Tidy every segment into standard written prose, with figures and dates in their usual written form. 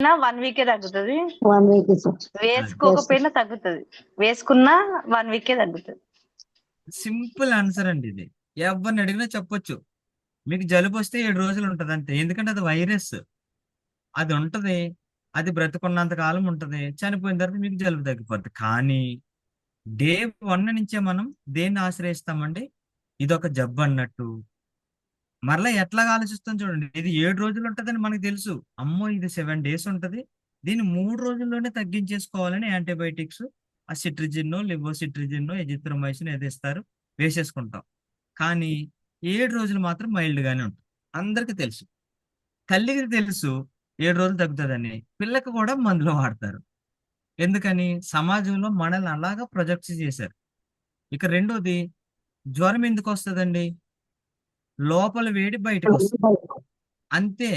వేసుకున్నా 1 వీకే తగ్గుతది. 1 వీక్ అది వేసుకోకపోయినా తగ్గుతది. వేసుకున్నా 1 వీకే తగ్గుతది. సింపుల్ ఆన్సర్ అండి ఇది. ఎవరిని అడిగినా చెప్పొచ్చు. మీకు జలుబు వస్తే 7 రోజులు ఉంటది అంతే. ఎందుకంటే అది వైరస్. అది ఉంటది. అది బ్రతికున్నంత కాలం ఉంటది. చనిపోయిన తర్వాత మీకు జలుబు తగ్గిపోద్ది. కానీ డే 1 నుంచే మనం దేన్ని ఆశ్రయిస్తామండి? ఇదొక జబ్బు అన్నట్టు. మరలా ఎట్లాగా ఆలోచిస్తాం చూడండి. ఇది 7 రోజులు ఉంటదని మనకు తెలుసు. అమ్మో ఇది 7 డేస్ ఉంటది. దీన్ని 3 రోజుల్లోనే తగ్గించేసుకోవాలని యాంటీబయాటిక్స్ ఆ సిట్రిజిన్నో, లివోసిట్రిజిన్నో, ఎజిత్రోమైసిన్ ఏదో ఇస్తారు. వేసేసుకుంటాం. కానీ 7 రోజులు మాత్రం మైల్డ్ గానే ఉంటుంది. అందరికీ తెలుసు. తల్లికి తెలుసు 7 రోజులు తగ్గుతుందని. పిల్లకి కూడా మందులు వాడతారు. ఎందుకని? సమాజంలో మనల్ని అలాగా ప్రొజెక్ట్ చేశారు. ఇక రెండోది, జ్వరం ఎందుకు వస్తుందండి? లోపల వేడి బయటకు వస్తుంది. అంతే.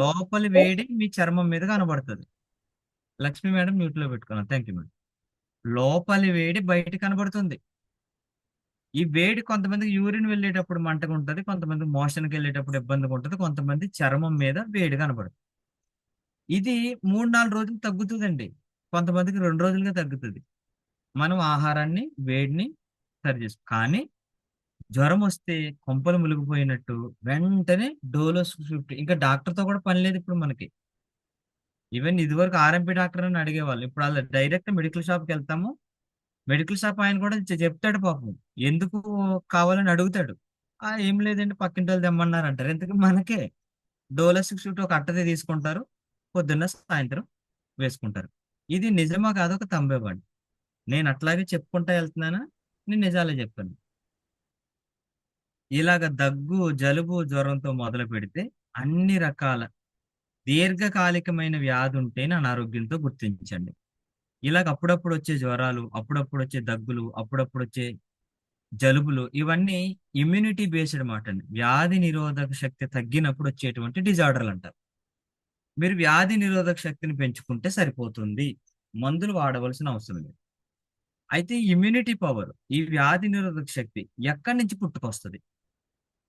లోపల వేడి మీ చర్మం మీద కనబడుతుంది. లక్ష్మి మేడం మ్యూట్ లో పెట్టుకున్నాను. Thank you madam. లోపలి వేడి బయట కనబడుతుంది. ఈ వేడి కొంతమందికి యూరిన్ వెళ్ళేటప్పుడు మంటగా ఉంటుంది, కొంతమంది మోషన్కి వెళ్ళేటప్పుడు ఇబ్బందిగా ఉంటుంది, కొంతమంది చర్మం మీద వేడి కనబడుతుంది. ఇది 3-4 రోజులు తగ్గుతుందండి. కొంతమందికి 2 రోజులుగా తగ్గుతుంది. మనం ఆహారాన్ని వేడిని సరి చేసుకో. కానీ జ్వరం వస్తే కొంపలు మునిగిపోయినట్టు వెంటనే డోలో 50, ఇంకా డాక్టర్తో కూడా పని లేదు ఇప్పుడు మనకి. ఈవెన్ ఇదివరకు ఆర్ఎంపీ డాక్టర్ అని అడిగేవాళ్ళు. ఇప్పుడు అలా డైరెక్ట్ మెడికల్ షాప్కి వెళ్తాము. మెడికల్ షాప్ ఆయన కూడా చెప్తాడు పాపం. ఎందుకు కావాలని అడుగుతాడు. ఏం లేదండి పక్కింటి వాళ్ళు తెమ్మన్నారు అంటారు. ఎందుకు? మనకే డోలో 50 ఒక అట్టది తీసుకుంటారు. పొద్దున్న సాయంత్రం వేసుకుంటారు. ఇది నిజమా కాదు ఒక తంబేవాడు. నేను అట్లాగే చెప్పుకుంటా వెళ్తున్నానా? నేను నిజాలే చెప్పాను. ఇలాగ దగ్గు, జలుబు, జ్వరంతో మొదలు పెడితే అన్ని రకాల దీర్ఘకాలికమైన వ్యాధి ఉంటేనే అనారోగ్యంతో గుర్తించండి. ఇలాగ అప్పుడప్పుడు వచ్చే జ్వరాలు, అప్పుడప్పుడు వచ్చే దగ్గులు, అప్పుడప్పుడు వచ్చే జలుబులు, ఇవన్నీ ఇమ్యూనిటీ బేస్డ్ మాట అండి. వ్యాధి నిరోధక శక్తి తగ్గినప్పుడు వచ్చేటువంటి డిజార్డర్లు అంటారు. మీరు వ్యాధి నిరోధక శక్తిని పెంచుకుంటే సరిపోతుంది. మందులు వాడవలసిన అవసరం లేదు. అయితే ఇమ్యూనిటీ పవర్, ఈ వ్యాధి నిరోధక శక్తి ఎక్కడి నుంచి పుట్టుకొస్తుంది?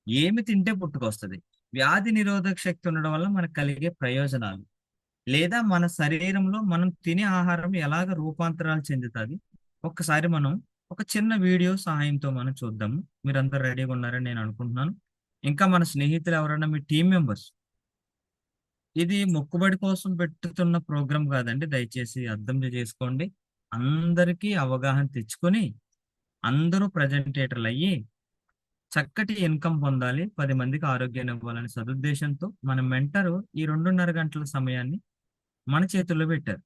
ఏమి తింటే పుట్టుకొస్తుంది? వ్యాధి నిరోధక శక్తి ఉండడం వల్ల మనకు కలిగే ప్రయోజనాలు, లేదా మన శరీరంలో మనం తినే ఆహారం ఎలాగ రూపాంతరాలు చెందుతుంది, ఒక్కసారి మనం ఒక చిన్న వీడియో సహాయంతో మనం చూద్దాము. మీరందరూ రెడీగా ఉన్నారని నేను అనుకుంటున్నాను. ఇంకా మన స్నేహితులు ఎవరైనా, మీ టీం మెంబర్స్, ఇది మొక్కుబడి కోసం పెట్టుతున్న ప్రోగ్రాం కాదండి. దయచేసి అర్థం చేసుకోండి. అందరికీ అవగాహన తెచ్చుకొని అందరూ ప్రజెంటేటర్లు అయ్యి చక్కటి ఇన్కమ్ పొందాలి, 10 మందికి ఆరోగ్యాన్ని ఇవ్వాలనే సదుద్దేశంతో మన మెంటరు ఈ 2:30 గంటల సమయాన్ని మన చేతుల్లో పెట్టారు.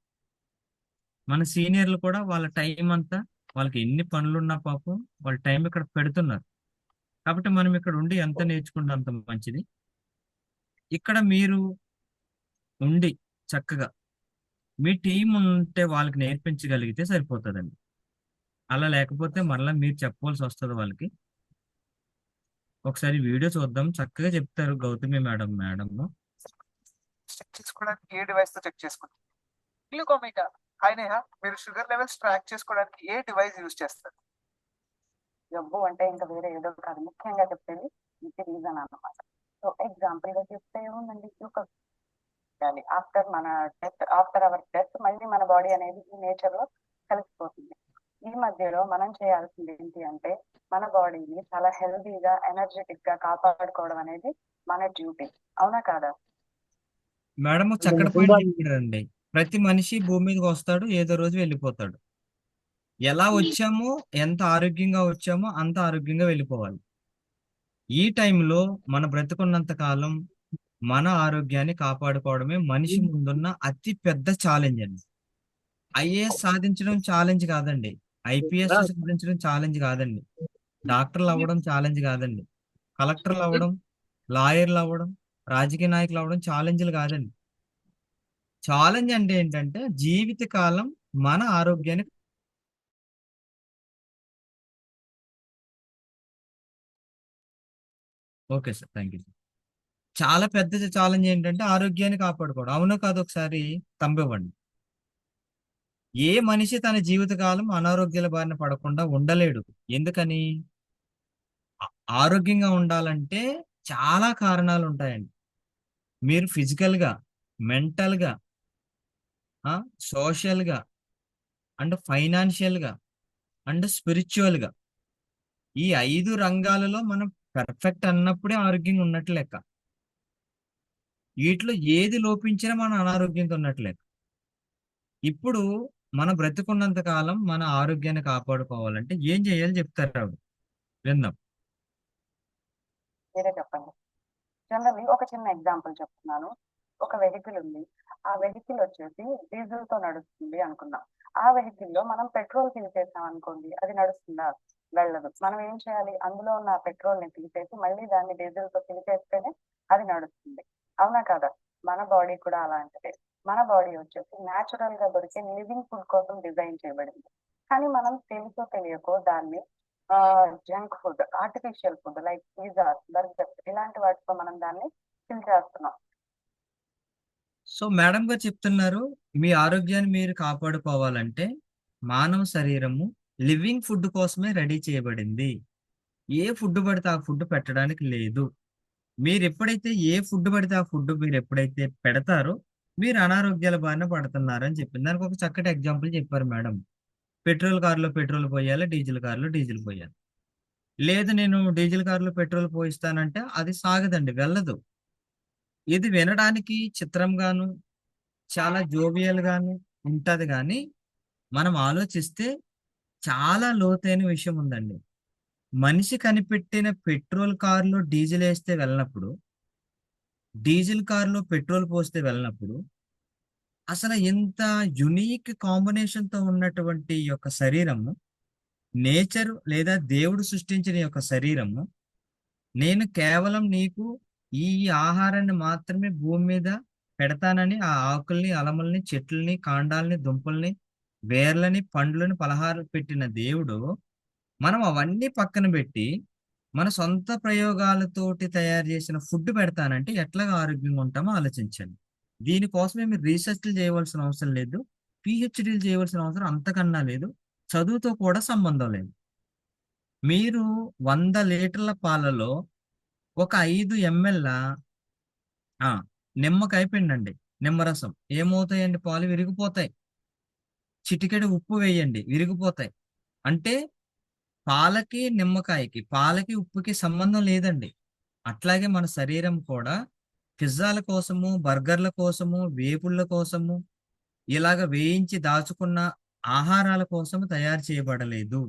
మన సీనియర్లు కూడా వాళ్ళ టైం అంతా, వాళ్ళకి ఎన్ని పనులున్నా పాపం వాళ్ళ టైం ఇక్కడ పెడుతున్నారు. కాబట్టి మనం ఇక్కడ ఉండి ఎంత నేర్చుకుంటే అంత మంచిది. ఇక్కడ మీరు ఉండి చక్కగా మీ టీం ఉంటే వాళ్ళకి నేర్పించగలిగితే సరిపోతుందండి. అలా లేకపోతే మరలా మీరు చెప్పవలసి వస్తుంది వాళ్ళకి. ఒకసారి వీడియో చూద్దాం. చక్కగా చెప్తారు గౌతమి మేడం. చెక్ చేసుకోవడానికి ఏ డివైస్ తో చెక్ చేసుకుంటారు? గ్లూకోమీటర్. అయినా మీరు షుగర్ లెవెల్స్ ట్రాక్ చేసుకోవడానికి ఏ డివైస్ యూజ్ చేస్తారు? జబ్బు అంటే ఇంకా వేరే ఏదో కాదు, ముఖ్యంగా చెప్పేది ఇది రీజన్ అన్నమాట. సో ఎగ్జాంపుల్ గా చెప్తే ఏముందండి, గ్లూకోజ్ ఆఫ్టర్ మన డెత్, ఆఫ్టర్ అవర్ డెత్ మళ్ళీ మన బాడీ అనేది ఈ నేచర్ లో కలిసిపోతుంది. ఈ మధ్యలో మనం చేయాల్సింది ఏంటి అంటే, మన బాడీని చాలా హెల్దీగా, ఎనర్జెటిక్ గా కాపాడుకోవడం అనేది మన డ్యూటీ. అవునా కాదా? మేడం చక్కటి పాయింట్ చెప్పారండి. ప్రతి మనిషి భూమి మీదకి వస్తాడు, ఏదో రోజు వెళ్ళిపోతాడు. ఎలా వచ్చామో, ఎంత ఆరోగ్యంగా వచ్చామో అంత ఆరోగ్యంగా వెళ్ళిపోవాలి. ఈ టైంలో మన బ్రతుకున్నంత కాలం మన ఆరోగ్యాన్ని కాపాడుకోవడమే మనిషి ముందున్న అతి పెద్ద ఛాలెంజ్ అండి. ఐఏఎస్ సాధించడం ఛాలెంజ్ కాదండి. ఐపీఎస్ సాధించడం ఛాలెంజ్ కాదండి. డాక్టర్లు అవ్వడం ఛాలెంజ్ కాదండి. కలెక్టర్లు అవ్వడం, లాయర్లు అవ్వడం, రాజకీయ నాయకులు అవ్వడం ఛాలెంజ్లు కాదండి. ఛాలెంజ్ అంటే ఏంటంటే జీవితకాలం మన ఆరోగ్యాన్ని. Okay sir, thank you sir. చాలా పెద్ద ఛాలెంజ్ ఏంటంటే ఆరోగ్యాన్ని కాపాడుకోవడం. అవునో కాదు? ఒకసారి తంబివ్వండి. ఏ మనిషి తన జీవితకాలం అనారోగ్యాల బారిన పడకుండా ఉండలేడు. ఎందుకని? ఆరోగ్యంగా ఉండాలంటే చాలా కారణాలు ఉంటాయండి. మీరు ఫిజికల్గా, మెంటల్గా, సోషల్ గా అండ్ ఫైనాన్షియల్ గా అండ్ స్పిరిచువల్ గా ఈ 5 రంగాలలో మనం పర్ఫెక్ట్ అన్నప్పుడే ఆరోగ్యంగా ఉన్నట్లు లెక్క. వీటిలో ఏది లోపించినా మనం అనారోగ్యంతో ఉన్నట్లు లెక్క. ఇప్పుడు మనం బ్రతికున్నంత కాలం మన ఆరోగ్యాన్ని కాపాడుకోవాలంటే ఏం చేయాలి చెప్తారు ఆవిడ, విందాం. మీరే చెప్పండి. జనరల్లీ ఒక చిన్న ఎగ్జాంపుల్ చెప్తున్నాను. ఒక వెహికల్ ఉంది. ఆ వెహికల్ వచ్చేసి డీజిల్ తో నడుస్తుంది అనుకుందాం. ఆ వెహికల్ లో మనం పెట్రోల్ ఫిల్ చేసాం అనుకోండి, అది నడుస్తుందా? వెళ్ళదు. మనం ఏం చేయాలి? అందులో ఉన్న పెట్రోల్ ని తీసేసి మళ్ళీ దాన్ని డీజిల్ తో ఫిల్ చేస్తేనే అది నడుస్తుంది. అవునా కదా? మన బాడీ కూడా అలాంటిదే. మన బాడీ వచ్చేసి న్యాచురల్ గా దొరికే లివింగ్ ఫుడ్ కోసం డిజైన్ చేయబడింది. కానీ మనం తెలుసో తెలియకో దాన్ని junk food, artificial food like pizza, burger ఇలాంటి వాటితో మనం దాన్ని ఫిల్ చేస్తున్నాం. సో మేడం గారు చెప్తున్నారు, మీ ఆరోగ్యాన్ని మీరు కాపాడుకోవాలంటే మానవ శరీరము లివింగ్ ఫుడ్ కోసమే రెడీ చేయబడింది. ఏ ఫుడ్ పడితే ఆ ఫుడ్ పెట్టడానికి లేదు. మీరు ఎప్పుడైతే ఏ ఫుడ్ పడితే ఆ ఫుడ్ మీరు ఎప్పుడైతే పెడతారో మీరు అనారోగ్యాల బారిన పడుతున్నారు అని చెప్పింది. దానికి ఒక చక్కటి ఎగ్జాంపుల్ చెప్పారు మేడం. పెట్రోల్ కారులో పెట్రోల్ పోయాలి, డీజిల్ కారులో డీజిల్ పోయాలి. లేదు నేను డీజిల్ కారులో పెట్రోల్ పోయిస్తానంటే అది సాగదండి, వెళ్ళదు. ఇది వినడానికి చిత్రంగాను చాలా జోవియల్ గాను ఉంటది కానీ మనం ఆలోచిస్తే చాలా లోతైన విషయం ఉందండి. మనిషి కనిపెట్టిన పెట్రోల్ కారులో డీజిల్ వేస్తే వెళ్ళినప్పుడు, డీజిల్ కారులో పెట్రోల్ పోస్తే వెళ్ళినప్పుడు, అసలు ఇంత యునీక్ కాంబినేషన్ తో ఉన్నటువంటి ఈ యొక్క శరీరము, నేచర్ లేదా దేవుడు సృష్టించిన ఈ యొక్క శరీరము, నేను కేవలం నీకు ఈ ఆహారాన్ని మాత్రమే భూమి మీద పెడతానని ఆ ఆకుల్ని, అలముల్ని, చెట్లని, కాండాలని, దుంపల్ని, వేర్లని, పండ్లని, పలహారాలు పెట్టిన దేవుడు, మనం అవన్నీ పక్కన పెట్టి మన సొంత ప్రయోగాలతోటి తయారు చేసిన ఫుడ్ పెడతానంటే ఎట్లాగా ఆరోగ్యంగా ఉంటామో ఆలోచించండి. దీనికోసమే మీరు రీసెర్చ్లు చేయవలసిన అవసరం లేదు, పిహెచ్డీలు చేయవలసిన అవసరం అంతకన్నా లేదు, చదువుతో కూడా సంబంధం లేదు. మీరు 100 లీటర్ల పాలలో ఒక 5 ఎంఎల్ నిమ్మకాయ పిండండి, నిమ్మరసం. ఏమవుతాయండి? పాలు విరిగిపోతాయి. చిటికెడు ఉప్పు వేయండి, విరిగిపోతాయి. అంటే పాలకి నిమ్మకాయకి, పాలకి ఉప్పుకి సంబంధం లేదండి. అట్లాగే మన శరీరం కూడా పిజ్జాల కోసము, బర్గర్ల కోసము, వేపుళ్ళ కోసము, ఇలాగ వేయించి దాచుకున్న ఆహారాల కోసము తయారు చేయబడలేదు.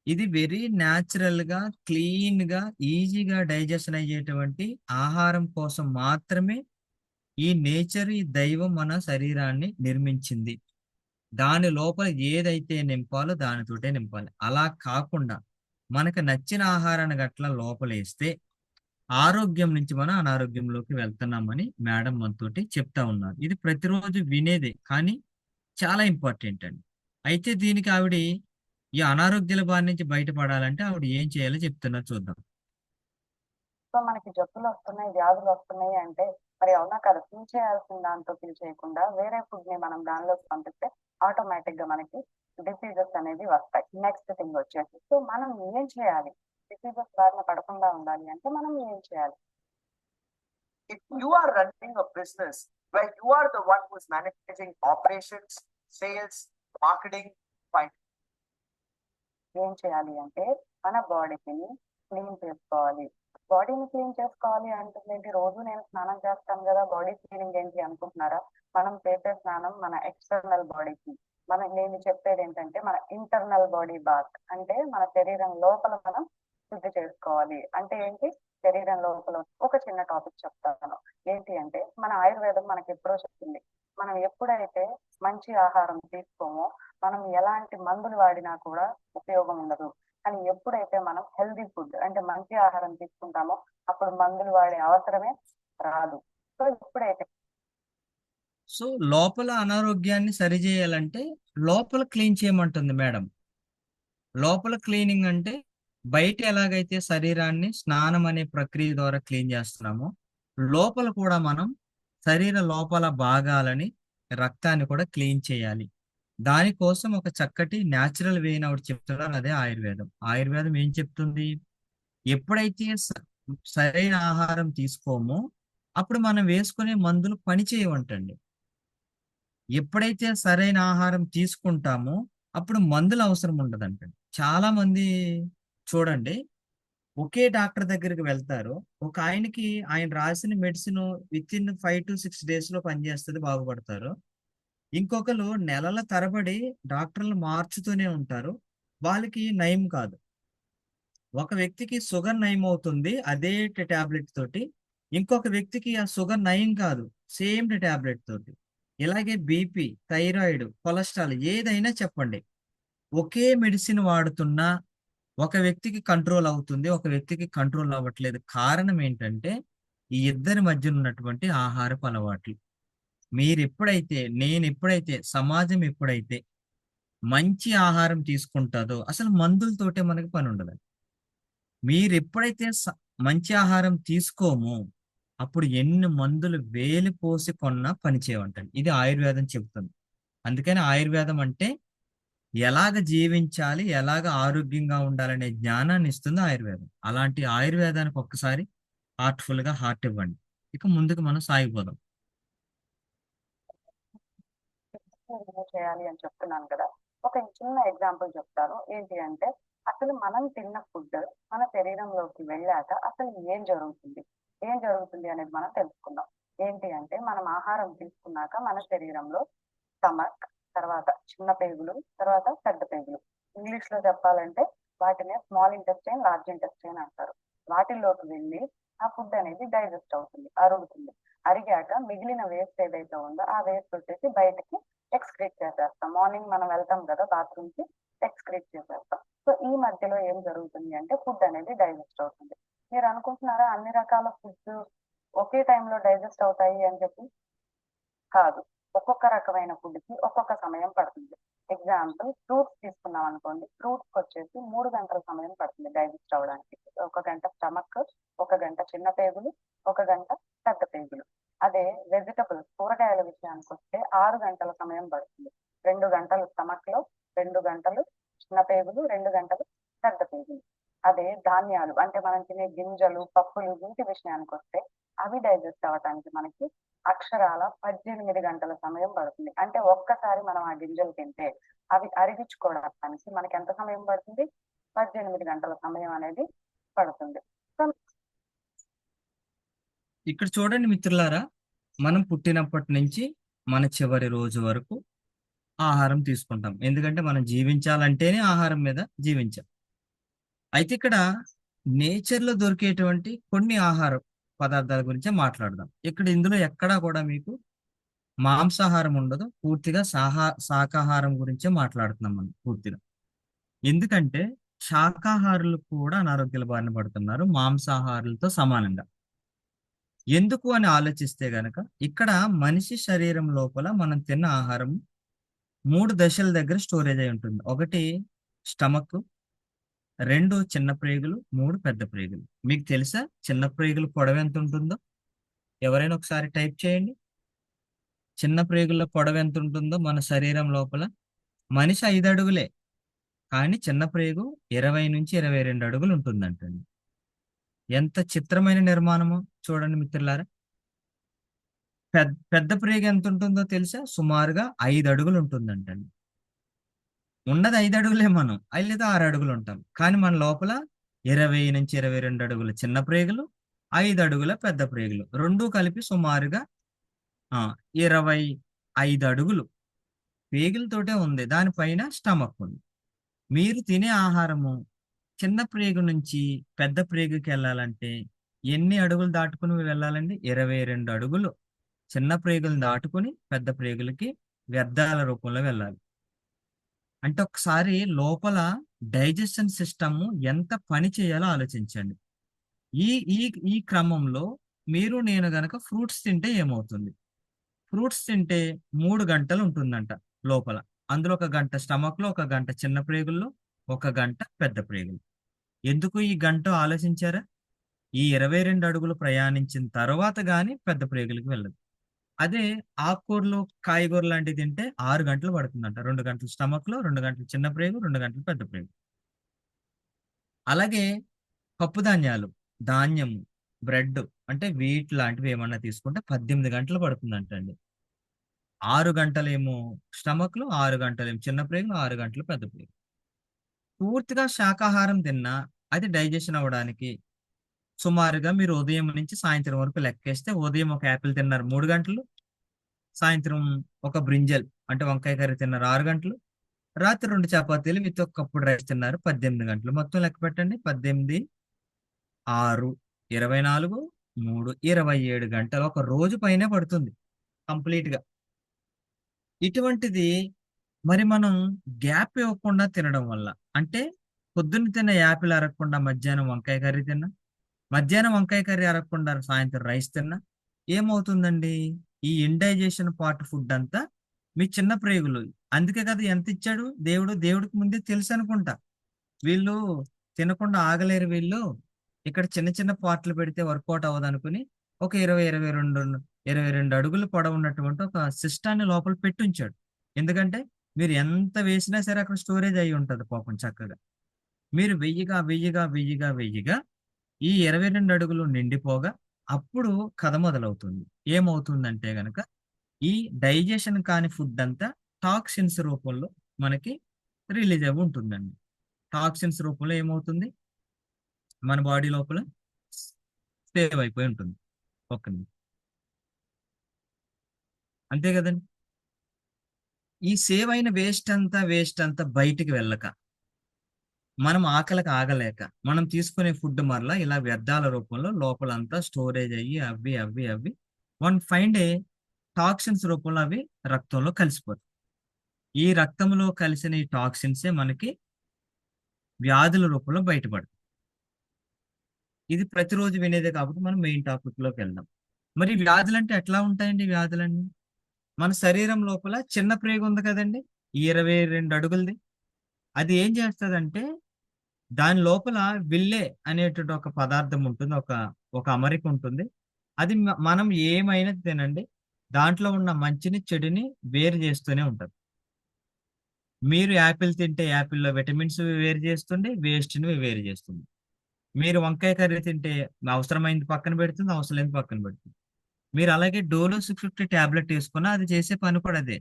ఇది వెరీ న్యాచురల్ గా, క్లీన్ గా, ఈజీగా డైజెషన్ అయ్యేటువంటి ఆహారం కోసం మాత్రమే ఈ నేచర్, ఈ దైవం మన శరీరాన్ని నిర్మించింది. దాని లోపల ఏదైతే నింపాలో దానితోటే నింపాలి. అలా కాకుండా మనకు నచ్చిన ఆహారాన్ని గట్ల లోపలేస్తే ఆరోగ్యం నుంచి మనం అనారోగ్యంలోకి వెళ్తున్నామని మేడం మనతోటి చెప్తా ఉన్నారు. ఇది ప్రతిరోజు వినేదే కానీ చాలా ఇంపార్టెంట్ అండి. అయితే దీనికి ఆవిడ ఈ అనారోగ్యాల బారి నుంచి బయటపడాలంటే ఆవిడ ఏం చేయాలో చెప్తున్నారు, చూద్దాం. సో మనకి జబ్బులు వస్తున్నాయి, వ్యాధులు వస్తున్నాయి అంటే మరి అవునా కదా? ఫిల్ చేయాల్సిన దాంతో ఫిల్ చేయకుండా వేరే ఫుడ్ ని మనం దానిలోకి పంపిస్తే ఆటోమేటిక్ గా మనకి డిసీజెస్ అనేవి వస్తాయి. నెక్స్ట్ థింగ్ వచ్చేసి, సో మనం ఏం చేయాలి? డిసీజెస్ బారిన పడకుండా ఉండాలి అంటే మనం ఏం చేయాలి? If you are running a business where you are the one who is managing operations, sales, marketing, finance, ఏం చేయాలి అంటే మన బాడీని క్లీన్ చేసుకోవాలి. బాడీని క్లీన్ చేసుకోవాలి అంటుందేంటి? రోజు నేను స్నానం చేస్తాను కదా, బాడీ క్లీనింగ్ ఏంటి అనుకుంటున్నారా? మనం చేసే స్నానం మన ఎక్స్టర్నల్ బాడీకి. నేను చెప్పేది ఏంటంటే మన ఇంటర్నల్ బాడీ బాత్ అంటే మన శరీరం లోపల మనం శుద్ధి చేసుకోవాలి. అంటే ఏంటి? శరీరం లోపల ఒక చిన్న టాపిక్ చెప్తాను. ఏంటి అంటే మన ఆయుర్వేదం మనకి ఎప్పుడో చెప్పింది, మనం ఎప్పుడైతే మంచి ఆహారం తీసుకోమో మనం ఎలాంటి మందులు వాడినా కూడా ఉపయోగం ఉండదు. కానీ ఎప్పుడైతే మనం హెల్దీ ఫుడ్ అంటే మంచి ఆహారం తీసుకుంటామో అప్పుడు మందులు వాడే అవసరమే రాదు. సో ఎప్పుడైతే సో లోపల అనారోగ్యాన్ని సరిచేయాలంటే లోపల క్లీన్ చేయమంటుంది మేడం. లోపల క్లీనింగ్ అంటే బయట ఎలాగైతే శరీరాన్ని స్నానం అనే ప్రక్రియ ద్వారా క్లీన్ చేస్తున్నామో లోపల కూడా మనం శరీర లోపల భాగాలని, రక్తాన్ని కూడా క్లీన్ చేయాలి. దానికోసం ఒక చక్కటి న్యాచురల్ వేని ఆవిడ చెప్తున్నారు, అదే ఆయుర్వేదం. ఆయుర్వేదం ఏం చెప్తుంది? ఎప్పుడైతే సరైన ఆహారం తీసుకోమో అప్పుడు మనం వేసుకునే మందులు పని చేయవంటండి. ఎప్పుడైతే సరైన ఆహారం తీసుకుంటామో అప్పుడు మందులు అవసరం ఉండదంట. చాలా మంది చూడండి, ఒకే డాక్టర్ దగ్గరికి వెళ్తారు. ఒక ఆయనకి ఆయన రాసిన మెడిసిన్ వితిన్ 5 to 6 days లో పనిచేస్తుంది, బాగుపడతారు. ఇంకొకరు నెలల తరబడి డాక్టర్లు మార్చుతూనే ఉంటారు, వాళ్ళకి నయం కాదు. ఒక వ్యక్తికి షుగర్ నయం అవుతుంది అదే టాబ్లెట్ తోటి, ఇంకొక వ్యక్తికి ఆ షుగర్ నయం కాదు సేమ్ టాబ్లెట్ తోటి. ఇలాగే బీపీ, థైరాయిడ్, కొలెస్ట్రాల్ ఏదైనా చెప్పండి, ఒకే మెడిసిన్ వాడుతున్నా ఒక వ్యక్తికి కంట్రోల్ అవుతుంది, ఒక వ్యక్తికి కంట్రోల్ అవ్వట్లేదు. కారణం ఏంటంటే ఈ ఇద్దరి మధ్య ఉన్నటువంటి ఆహారపు అలవాట్లు. మీరు ఎప్పుడైతే, నేను ఎప్పుడైతే, సమాజం ఎప్పుడైతే మంచి ఆహారం తీసుకుంటుందో అసలు మందులతోటే మనకి పని ఉండదు. మీరు ఎప్పుడైతే మంచి ఆహారం తీసుకోమో అప్పుడు ఎన్ని మందులు వేలు పోసి కొన్నా పని చేయవంటండి. ఇది ఆయుర్వేదం చెబుతుంది. అందుకని ఆయుర్వేదం అంటే ఎలాగ జీవించాలి, ఎలాగ ఆరోగ్యంగా ఉండాలనే జ్ఞానాన్ని ఇస్తుంది ఆయుర్వేదం. అలాంటి ఆయుర్వేదానికి ఒక్కసారి హార్ట్ఫుల్ గా హార్ట్ ఇవ్వండి. ఇక ముందుకు మనం సాగిపోదాం. రిమూవ్ చేయాలి అని చెప్తున్నాను కదా. ఒక చిన్న ఎగ్జాంపుల్ చెప్తాను. ఏంటి అంటే అసలు మనం తిన్న ఫుడ్ మన శరీరంలోకి వెళ్ళాక అసలు ఏం జరుగుతుంది అనేది మనం తెలుసుకుందాం. ఏంటి అంటే మనం ఆహారం తీసుకున్నాక మన శరీరంలో స్టమక్, తర్వాత చిన్న పేగులు, తర్వాత పెద్ద పేగులు, ఇంగ్లీష్ లో చెప్పాలంటే వాటిని స్మాల్ ఇంటెస్టైన్, లార్జ్ ఇంటెస్టైన్ అంటారు. వాటిల్లోకి వెళ్ళి ఆ ఫుడ్ అనేది డైజెస్ట్ అవుతుంది, అరుగుతుంది. అరిగాక మిగిలిన వేస్ట్ ఏదైతే ఉందో ఆ వేస్ట్ వచ్చేసి బయటకి ఎక్స్క్రీట్ చేసేస్తాం. మార్నింగ్ మనం వెళ్తాం కదా బాత్రూమ్ కి, ఎక్స్క్రీట్ చేసేస్తాం. సో ఈ మధ్యలో ఏం జరుగుతుంది అంటే ఫుడ్ అనేది డైజెస్ట్ అవుతుంది. మీరు అనుకుంటున్నారా అన్ని రకాల ఫుడ్స్ ఒకే టైంలో డైజెస్ట్ అవుతాయి అని చెప్పి? కాదు. ఒక్కొక్క రకమైన ఫుడ్ కి ఒక్కొక్క సమయం పడుతుంది. ఎగ్జాంపుల్ ఫ్రూట్స్ తీసుకున్నాం అనుకోండి, ఫ్రూట్స్ వచ్చేసి 3 గంటల సమయం పడుతుంది డైజెస్ట్ అవ్వడానికి. 1 గంట స్టమక్, 1 గంట చిన్న పేగులు, 1 గంట పెద్ద పేగులు. అదే వెజిటబుల్స్, కూరగాయల విషయానికి వస్తే 6 గంటల సమయం పడుతుంది. 2 గంటలు స్టమక్ లో, 2 గంటలు చిన్న పేగులు, 2 గంటలు పెద్ద పేగులు. అదే ధాన్యాలు అంటే మనం తినే గింజలు, పప్పులు, వీటి విషయానికి వస్తే అవి డైజెస్ట్ అవ్వడానికి మనకి అక్షరాల 18 గంటల సమయం పడుతుంది. అంటే ఒక్కసారి మనం ఆ గింజలు తింటే అవి అరిగించుకోవడానికి మనకి ఎంత సమయం పడుతుంది? 18 గంటల సమయం అనేది పడుతుంది. ఇక్కడ చూడండి మిత్రులారా, మనం పుట్టినప్పటి నుంచి మన చివరి రోజు వరకు ఆహారం తీసుకుంటాం. ఎందుకంటే మనం జీవించాలంటేనే ఆహారం మీద జీవించాం. అయితే ఇక్కడ నేచర్ లో దొరికేటువంటి కొన్ని ఆహార పదార్థాల గురించి మాట్లాడదాం. ఇక్కడ ఇందులో ఎక్కడా కూడా మీకు మాంసాహారం ఉండదు, పూర్తిగా శాకాహారం గురించే మాట్లాడుతున్నాం మనం పూర్తిగా. ఎందుకంటే శాకాహారులు కూడా అనారోగ్యాల బారిన పడుతున్నారు మాంసాహారులతో సమానంగా. ఎందుకు అని ఆలోచిస్తే గనక ఇక్కడ మనిషి శరీరం లోపల మనం తిన్న ఆహారం 3 దశల దగ్గర స్టోరేజ్ అయి ఉంటుంది. 1 స్టమక్, 2 చిన్న ప్రేగులు, 3 పెద్ద ప్రేగులు. మీకు తెలుసా చిన్న ప్రేగులు పొడవు ఎంత ఉంటుందో? ఎవరైనా ఒకసారి టైప్ చేయండి. చిన్న ప్రేగుల పొడవు ఎంత ఉంటుందో మన శరీరం లోపల. మనిషి 5 అడుగులే, కానీ చిన్న ప్రేగు 20 నుంచి 22 అడుగులు ఉంటుందంటండి. ఎంత చిత్రమైన నిర్మాణమో చూడండి మిత్రులారా. పెద్ద ప్రేగు ఎంత ఉంటుందో తెలుసా? సుమారుగా 5 అడుగులు ఉంటుందంటండి. ఉన్నది 5 అడుగులే, మనం 5 లేదా 6 అడుగులు ఉంటాం, కానీ మన లోపల 20 నుంచి 22 అడుగుల చిన్న ప్రేగులు, 5 అడుగుల పెద్ద ప్రేగులు, రెండూ కలిపి సుమారుగా 25 అడుగులు పేగులతోటే ఉంది. దానిపైన స్టమక్ ఉంది. మీరు తినే ఆహారము చిన్న ప్రేగు నుంచి పెద్ద ప్రేగుకి వెళ్ళాలంటే ఎన్ని అడుగులు దాటుకుని వెళ్ళాలండి? 22 అడుగులు చిన్న ప్రేగులను దాటుకుని పెద్ద ప్రేగులకి వ్యర్థాల రూపంలో వెళ్ళాలి. అంటే ఒకసారి లోపల డైజెషన్ సిస్టమ్ ఎంత పని చేయాలో ఆలోచించండి. ఈ ఈ ఈ క్రమంలో మీరు నేను గనక ఫ్రూట్స్ తింటే ఏమవుతుంది? ఫ్రూట్స్ తింటే 3 గంటలు ఉంటుందంట లోపల. అందులో 1 గంట స్టమక్ లో, 1 గంట చిన్న ప్రేగుల్లో, 1 గంట పెద్ద ప్రేగులు. ఎందుకు ఈ గంట ఆలోచించారా? ఈ 22 అడుగులు ప్రయాణించిన తర్వాత గాని పెద్ద ప్రేగులకు వెళ్ళదు. అదే ఆకుకూరలు, కాయగూరలు లాంటివి తింటే 6 గంటలు పడుతుందంట. 2 గంటలు స్టమక్ లో, 2 గంటలు చిన్న ప్రేగు, 2 గంటలు పెద్ద ప్రేగు. అలాగే పప్పు ధాన్యాలు, ధాన్యము, బ్రెడ్ అంటే వీట్ లాంటివి ఏమన్నా తీసుకుంటే 18 గంటలు పడుతుందంటండి. 6 గంటలేమో స్టమక్ లో, 6 గంటలేమో చిన్న ప్రేగులు, 6 గంటలు పెద్ద ప్రేగు. పూర్తిగా శాకాహారం తిన్నా అది డైజెషన్ అవ్వడానికి సుమారుగా మీరు ఉదయం నుంచి సాయంత్రం వరకు లెక్కేస్తే, ఉదయం ఒక యాపిల్ తిన్నారు 3 గంటలు, సాయంత్రం ఒక బ్రింజల్ అంటే వంకాయ కర్రీ తిన్నారు 6 గంటలు, రాత్రి 2 చపాతీలు విత్ ఒక కప్పుడు రైస్ తిన్నారు 18 గంటలు. మొత్తం లెక్క పెట్టండి. 18, 6, 24, 3, 27 గంటలు, ఒక రోజు పైనే పడుతుంది కంప్లీట్ గా. ఇటువంటిది మరి మనం గ్యాప్ ఇవ్వకుండా తినడం వల్ల, అంటే పొద్దున్న తిన్న యాపిల్ అరగకుండా మధ్యాహ్నం వంకాయ కర్రీ తిన్నా, మధ్యాహ్నం వంకాయ కర్రీ అరగకుండా సాయంత్రం రైస్ తిన్నా ఏమవుతుందండి? ఈ ఇండైజేషన్ పార్ట్ ఫుడ్ అంతా మీ చిన్న ప్రేగులు. అందుకే కదా ఎంత ఇచ్చాడు దేవుడు. దేవుడికి ముందే తెలుసు అనుకుంటా, వీళ్ళు తినకుండా ఆగలేరు వీళ్ళు, ఇక్కడ చిన్న చిన్న పార్ట్లు పెడితే వర్కౌట్ అవ్వదు అనుకుని ఒక 22 అడుగులు పొడవు ఉన్నటువంటి ఒక సిస్టాన్ని లోపల పెట్టి ఉంచాడు. ఎందుకంటే మీరు ఎంత వేసినా సరే అక్కడ స్టోరేజ్ అయి ఉంటది పాపం చక్కగా. మీరు వెయ్యిగా ఈ 22 అడుగులు నిండిపోగా అప్పుడు కథ మొదలవుతుంది. ఏమవుతుందంటే గనక ఈ డైజెషన్ కాని ఫుడ్ అంతా టాక్సిన్స్ రూపంలో మనకి రిలీజ్ అవి ఉంటుందండి. టాక్సిన్స్ రూపంలో ఏమవుతుంది? మన బాడీ లోపల సేవ్ అయిపోయి ఉంటుంది. ఒక్క నిమిషం. అంతే కదండి. ఈ సేవ్ అయిన వేస్ట్ అంతా బయటికి వెళ్ళక, మనం ఆకలికి ఆగలేక మనం తీసుకునే ఫుడ్ మరలా ఇలా వ్యర్థాల రూపంలో లోపలంతా స్టోరేజ్ అయ్యి అవి వన్ ఫైన్ డే టాక్సిన్స్ రూపంలో అవి రక్తంలో కలిసిపోతాయి. ఈ రక్తంలో కలిసిన ఈ టాక్సిన్సే మనకి వ్యాధుల రూపంలో బయటపడతాయి. ఇది ప్రతిరోజు వినేదే కాబట్టి మనం మెయిన్ టాపిక్ లోకి వెళ్దాం. మరి వ్యాధులు అంటే ఎట్లా ఉంటాయండి? వ్యాధులన్నీ మన శరీరం లోపల చిన్న ప్రేగు ఉంది కదండి, ఈ 22 అడుగులది. అది ఏం చేస్తుందంటే దాని లోపల విల్లే అనేటువంటి ఒక పదార్థం ఉంటుంది, ఒక ఒక అమరిక ఉంటుంది. అది మనం ఏమైనా తినండి, దాంట్లో ఉన్న మంచిని చెడుని వేరు చేస్తూనే ఉంటుంది. మీరు యాపిల్ తింటే యాపిల్లో విటమిన్స్ వేరు చేస్తుంది, వేస్ట్ని వేరు చేస్తుంది. మీరు వంకాయ కర్రీ తింటే అవసరమైంది పక్కన పెడుతుంది, అవసరమైంది పక్కన పెడుతుంది. మీరు అలాగే డోలో 650 టాబ్లెట్ వేసుకున్నా అది చేసే పని కూడా అదే.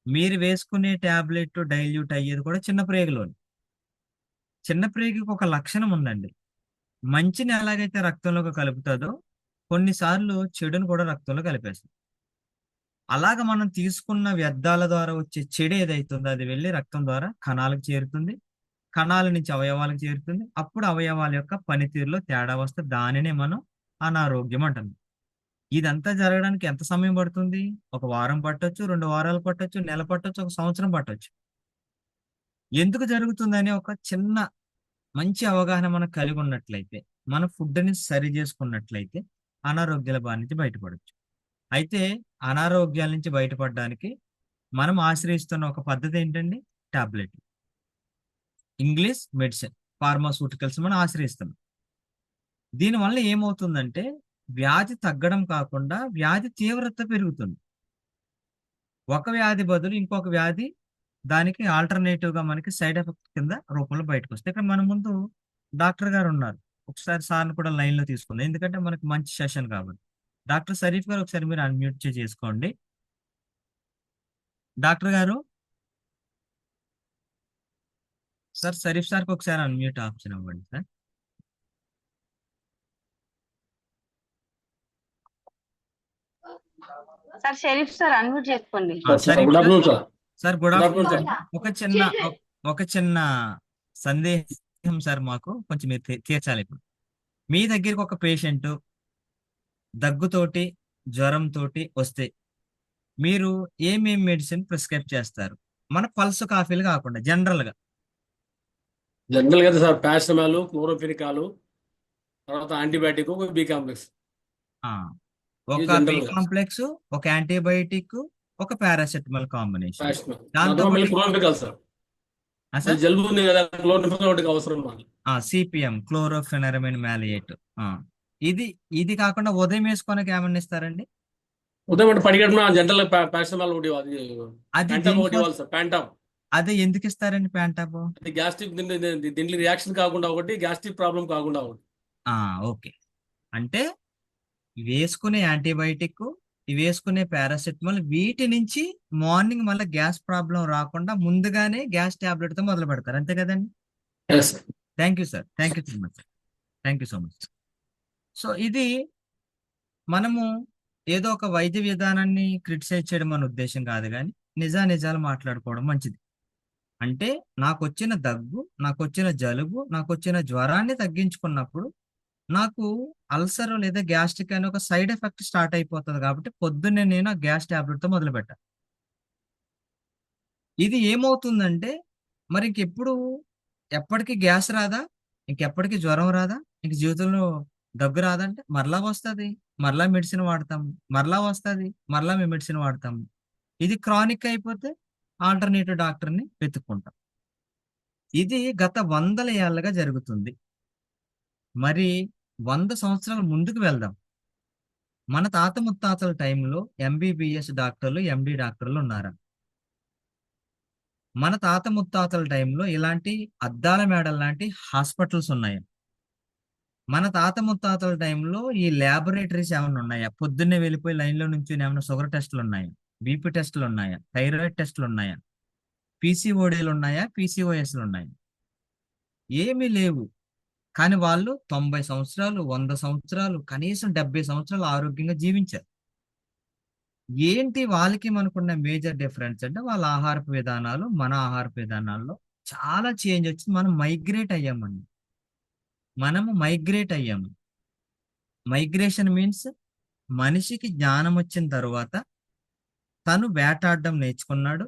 మీరు వేసుకునే టాబ్లెట్ డైల్యూట్ అయ్యేది కూడా చిన్న ప్రేగులోని. చిన్న ప్రేగుకి ఒక లక్షణం ఉందండి. మంచిని ఎలాగైతే రక్తంలోకి కలుపుతుందో కొన్నిసార్లు చెడును కూడా రక్తంలో కలిపేస్తుంది. అలాగ మనం తీసుకున్న వ్యర్థాల ద్వారా వచ్చే చెడు ఏదైతుందో అది వెళ్ళి రక్తం ద్వారా కణాలకు చేరుతుంది, కణాల నుంచి అవయవాలకు చేరుతుంది. అప్పుడు అవయవాల యొక్క పనితీరులో తేడా వస్తే దానినే మనం అనారోగ్యం అంటాం. ఇదంతా జరగడానికి ఎంత సమయం పడుతుంది? ఒక వారం పట్టొచ్చు, 2 వారాలు పట్టొచ్చు, నెల పట్టొచ్చు, ఒక సంవత్సరం పట్టొచ్చు. ఎందుకు జరుగుతుందని ఒక చిన్న మంచి అవగాహన మనకు కలిగి ఉన్నట్లయితే, మన ఫుడ్ని సరి చేసుకున్నట్లయితే అనారోగ్యాల బారి నుంచి బయటపడవచ్చు. అయితే అనారోగ్యాల నుంచి బయటపడడానికి మనం ఆశ్రయిస్తున్న ఒక పద్ధతి ఏంటండి? టాబ్లెట్, ఇంగ్లీష్ మెడిసిన్, ఫార్మాస్యూటికల్స్ మనం ఆశ్రయిస్తున్నాం. దీనివల్ల ఏమవుతుందంటే వ్యాధి తగ్గడం కాకుండా వ్యాధి తీవ్రత పెరుగుతుంది. ఒక వ్యాధి బదులు ఇంకొక వ్యాధి దానికి ఆల్టర్నేటివ్ గా మనకి సైడ్ ఎఫెక్ట్ కింద రూపంలో బయటకు వస్తాయి. ఇక్కడ మన ముందు డాక్టర్ గారు ఉన్నారు, ఒకసారి సార్ని కూడా లైన్ లో తీసుకుందాం, ఎందుకంటే మనకి మంచి సెషన్ కాబట్టి. డాక్టర్ షరీఫ్ గారు ఒకసారి మీరు అన్మ్యూట్ చేసుకోండి. డాక్టర్ గారు, సార్ షరీఫ్ సార్కి ఒకసారి అన్మ్యూట్ ఆప్షన్ ఇవ్వండి సార్. సార్ షరీఫ్ సార్ అన్మ్యూట్ చేసుకోండి. Sharif good sir, afternoon sir. Sir good good afternoon afternoon sir. Sir. ఒక చిన్న సందేహం సార్, మాకు కొంచెం మీరు తీర్చాలి. ఇప్పుడు మీ దగ్గరికి ఒక పేషెంట్ దగ్గుతోటి జ్వరంతోటి వస్తే మీరు ఏమేం మెడిసిన్ ప్రిస్క్రైబ్ చేస్తారు? మన పల్స్ కాఫీలు కాకుండా జనరల్ గా. జనరల్ గా సార్ పారాసిటమాల్, క్లోరోఫెనికాల్, తర్వాత యాంటీబయాటిక్, బి కాంప్లెక్స్. ఆ, ఇది ఒక బి జనరల్ గా కాంప్లెక్స్, ఒక యాంటీబయాటిక్, ఒక పారాసెటమాల్ కాంబినేషన్. పారాసిటమాల్. దాంతో దాంట్లో మళ్ళీ పాటు క్లోరోఫెనికాల్ సార్. అది సార్ జలుబు ఉంది కదా, క్లోరోఫెనికాల్ అవసరం మాకు. సిపిఎం, క్లోరోఫెనరమిన్ మ్యాలియేట్. ఇది ఇది కాకుండా ఉదయం వేసుకోనికి ఏమన్నా ఇస్తారండి? ఉదయం అంటే పడిగడుపున జనరల్ పారాసిటమాల్ ఒకటి, అది అది ప్యాంటాప్ ఒకటి దేనికోసం? ఇవ్వాలి సార్. ప్యాంటాప్ అదే ఎందుకు ఇస్తారండి ప్యాంటాప్? అది గ్యాస్ట్రిక్, దీంట్లో రియాక్షన్ కాకుండా ఒకటి, గ్యాస్ట్రిక్ ప్రాబ్లం కాకుండా ఒకటి. ఓకే. అంటే వేసుకునే యాంటీబయాటిక్ ఇవి వేసుకునే పారాసెటమాల్ వీటి నుంచి మార్నింగ్ మళ్ళీ గ్యాస్ ప్రాబ్లం రాకుండా ముందుగానే గ్యాస్ టాబ్లెట్ తో మొదలు పెడతారు, అంతే కదండి? Yes thank you sir, thank you so much, thank you so much. So ఇది మనము ఏదో ఒక వైద్య విధానాన్ని క్రిటిసైజ్ చేయడం మన ఉద్దేశం కాదు, కానీ నిజాలు మాట్లాడుకోవడం మంచిది. అంటే నాకు వచ్చిన దగ్గు, నాకు వచ్చిన జలుబు, నాకు వచ్చిన జ్వరాన్ని తగ్గించుకున్నప్పుడు నాకు అల్సర్ లేదా గ్యాస్ట్రిక్ అనే ఒక సైడ్ ఎఫెక్ట్ స్టార్ట్ అయిపోతుంది, కాబట్టి పొద్దున్నే నేను ఆ గ్యాస్ టాబ్లెట్ తో మొదలు పెట్టాను. ఇది ఏమవుతుందంటే మరి ఇంకెప్పుడు ఎప్పటికీ గ్యాస్ రాదా, ఇంకెప్పటికీ జ్వరం రాదా, ఇంక జీవితంలో దగ్గు రాదంటే మరలా వస్తుంది, మరలా మెడిసిన్ వాడతాము, మరలా వస్తుంది, మరలా మేము మెడిసిన్ వాడతాము. ఇది క్రానిక్ అయిపోతే ఆల్టర్నేటివ్ డాక్టర్ని వెతుక్కుంటాం. ఇది గత వందల ఏళ్ళగా జరుగుతుంది. మరి 100 సంవత్సరాల ముందుకు వెళ్దాం. మన తాత ముత్తాతల టైంలో ఎంబీబీఎస్ డాక్టర్లు, ఎండి డాక్టర్లు ఉన్నారా? మన తాత ముత్తాతల టైంలో ఇలాంటి అద్దాల మేడల్ లాంటి హాస్పిటల్స్ ఉన్నాయా? మన తాత ముత్తాతల టైంలో ఈ ల్యాబొరేటరీస్ ఏమైనా ఉన్నాయా? పొద్దున్నే వెళ్ళిపోయి లైన్లో నుంచి ఏమైనా షుగర్ టెస్టులు ఉన్నాయా, బీపీ టెస్టులు ఉన్నాయా, థైరాయిడ్ టెస్టులు ఉన్నాయా, పీసీఓడీలు ఉన్నాయా, పీసీఓఎస్లు ఉన్నాయా? ఏమీ లేవు. కానీ వాళ్ళు 90 సంవత్సరాలు, 100 సంవత్సరాలు, కనీసం 70 సంవత్సరాలు ఆరోగ్యంగా జీవించారు. ఏంటి వాళ్ళకి మనకున్న మేజర్ డిఫరెన్స్ అంటే వాళ్ళ ఆహారపు విధానాలు, మన ఆహారపు విధానాల్లో చాలా చేంజ్ వచ్చింది. మనం మైగ్రేట్ అయ్యామండి. మైగ్రేషన్ మీన్స్ మనిషికి జ్ఞానం వచ్చిన తర్వాత తను వేటాడడం నేర్చుకున్నాడు,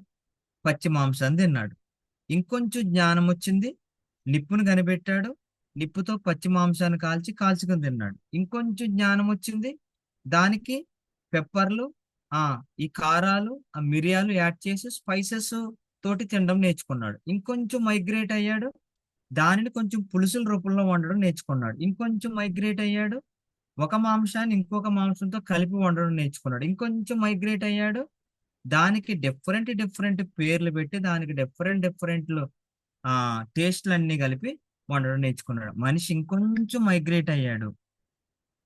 పచ్చి మాంసాన్ని తిన్నాడు. ఇంకొంచెం జ్ఞానం వచ్చింది, నిప్పును కనిపెట్టాడు, నిప్పుతో పచ్చి మాంసాన్ని కాల్చుకొని తిన్నాడు. ఇంకొంచెం జ్ఞానం వచ్చింది, దానికి పెప్పర్లు, ఈ కారాలు, ఆ మిరియాలు యాడ్ చేసి స్పైసెస్ తోటి తినడం నేర్చుకున్నాడు. ఇంకొంచెం మైగ్రేట్ అయ్యాడు, దానిని కొంచెం పులుసుల రూపంలో వండడం నేర్చుకున్నాడు. ఇంకొంచెం మైగ్రేట్ అయ్యాడు, ఒక మాంసాన్ని ఇంకొక మాంసంతో కలిపి వండడం నేర్చుకున్నాడు. ఇంకొంచెం మైగ్రేట్ అయ్యాడు, దానికి డిఫరెంట్ పేర్లు పెట్టి దానికి డిఫరెంట్ టేస్ట్లన్నీ కలిపి వండడం నేర్చుకున్నాడు. మనిషి ఇంకొంచెం మైగ్రేట్ అయ్యాడు,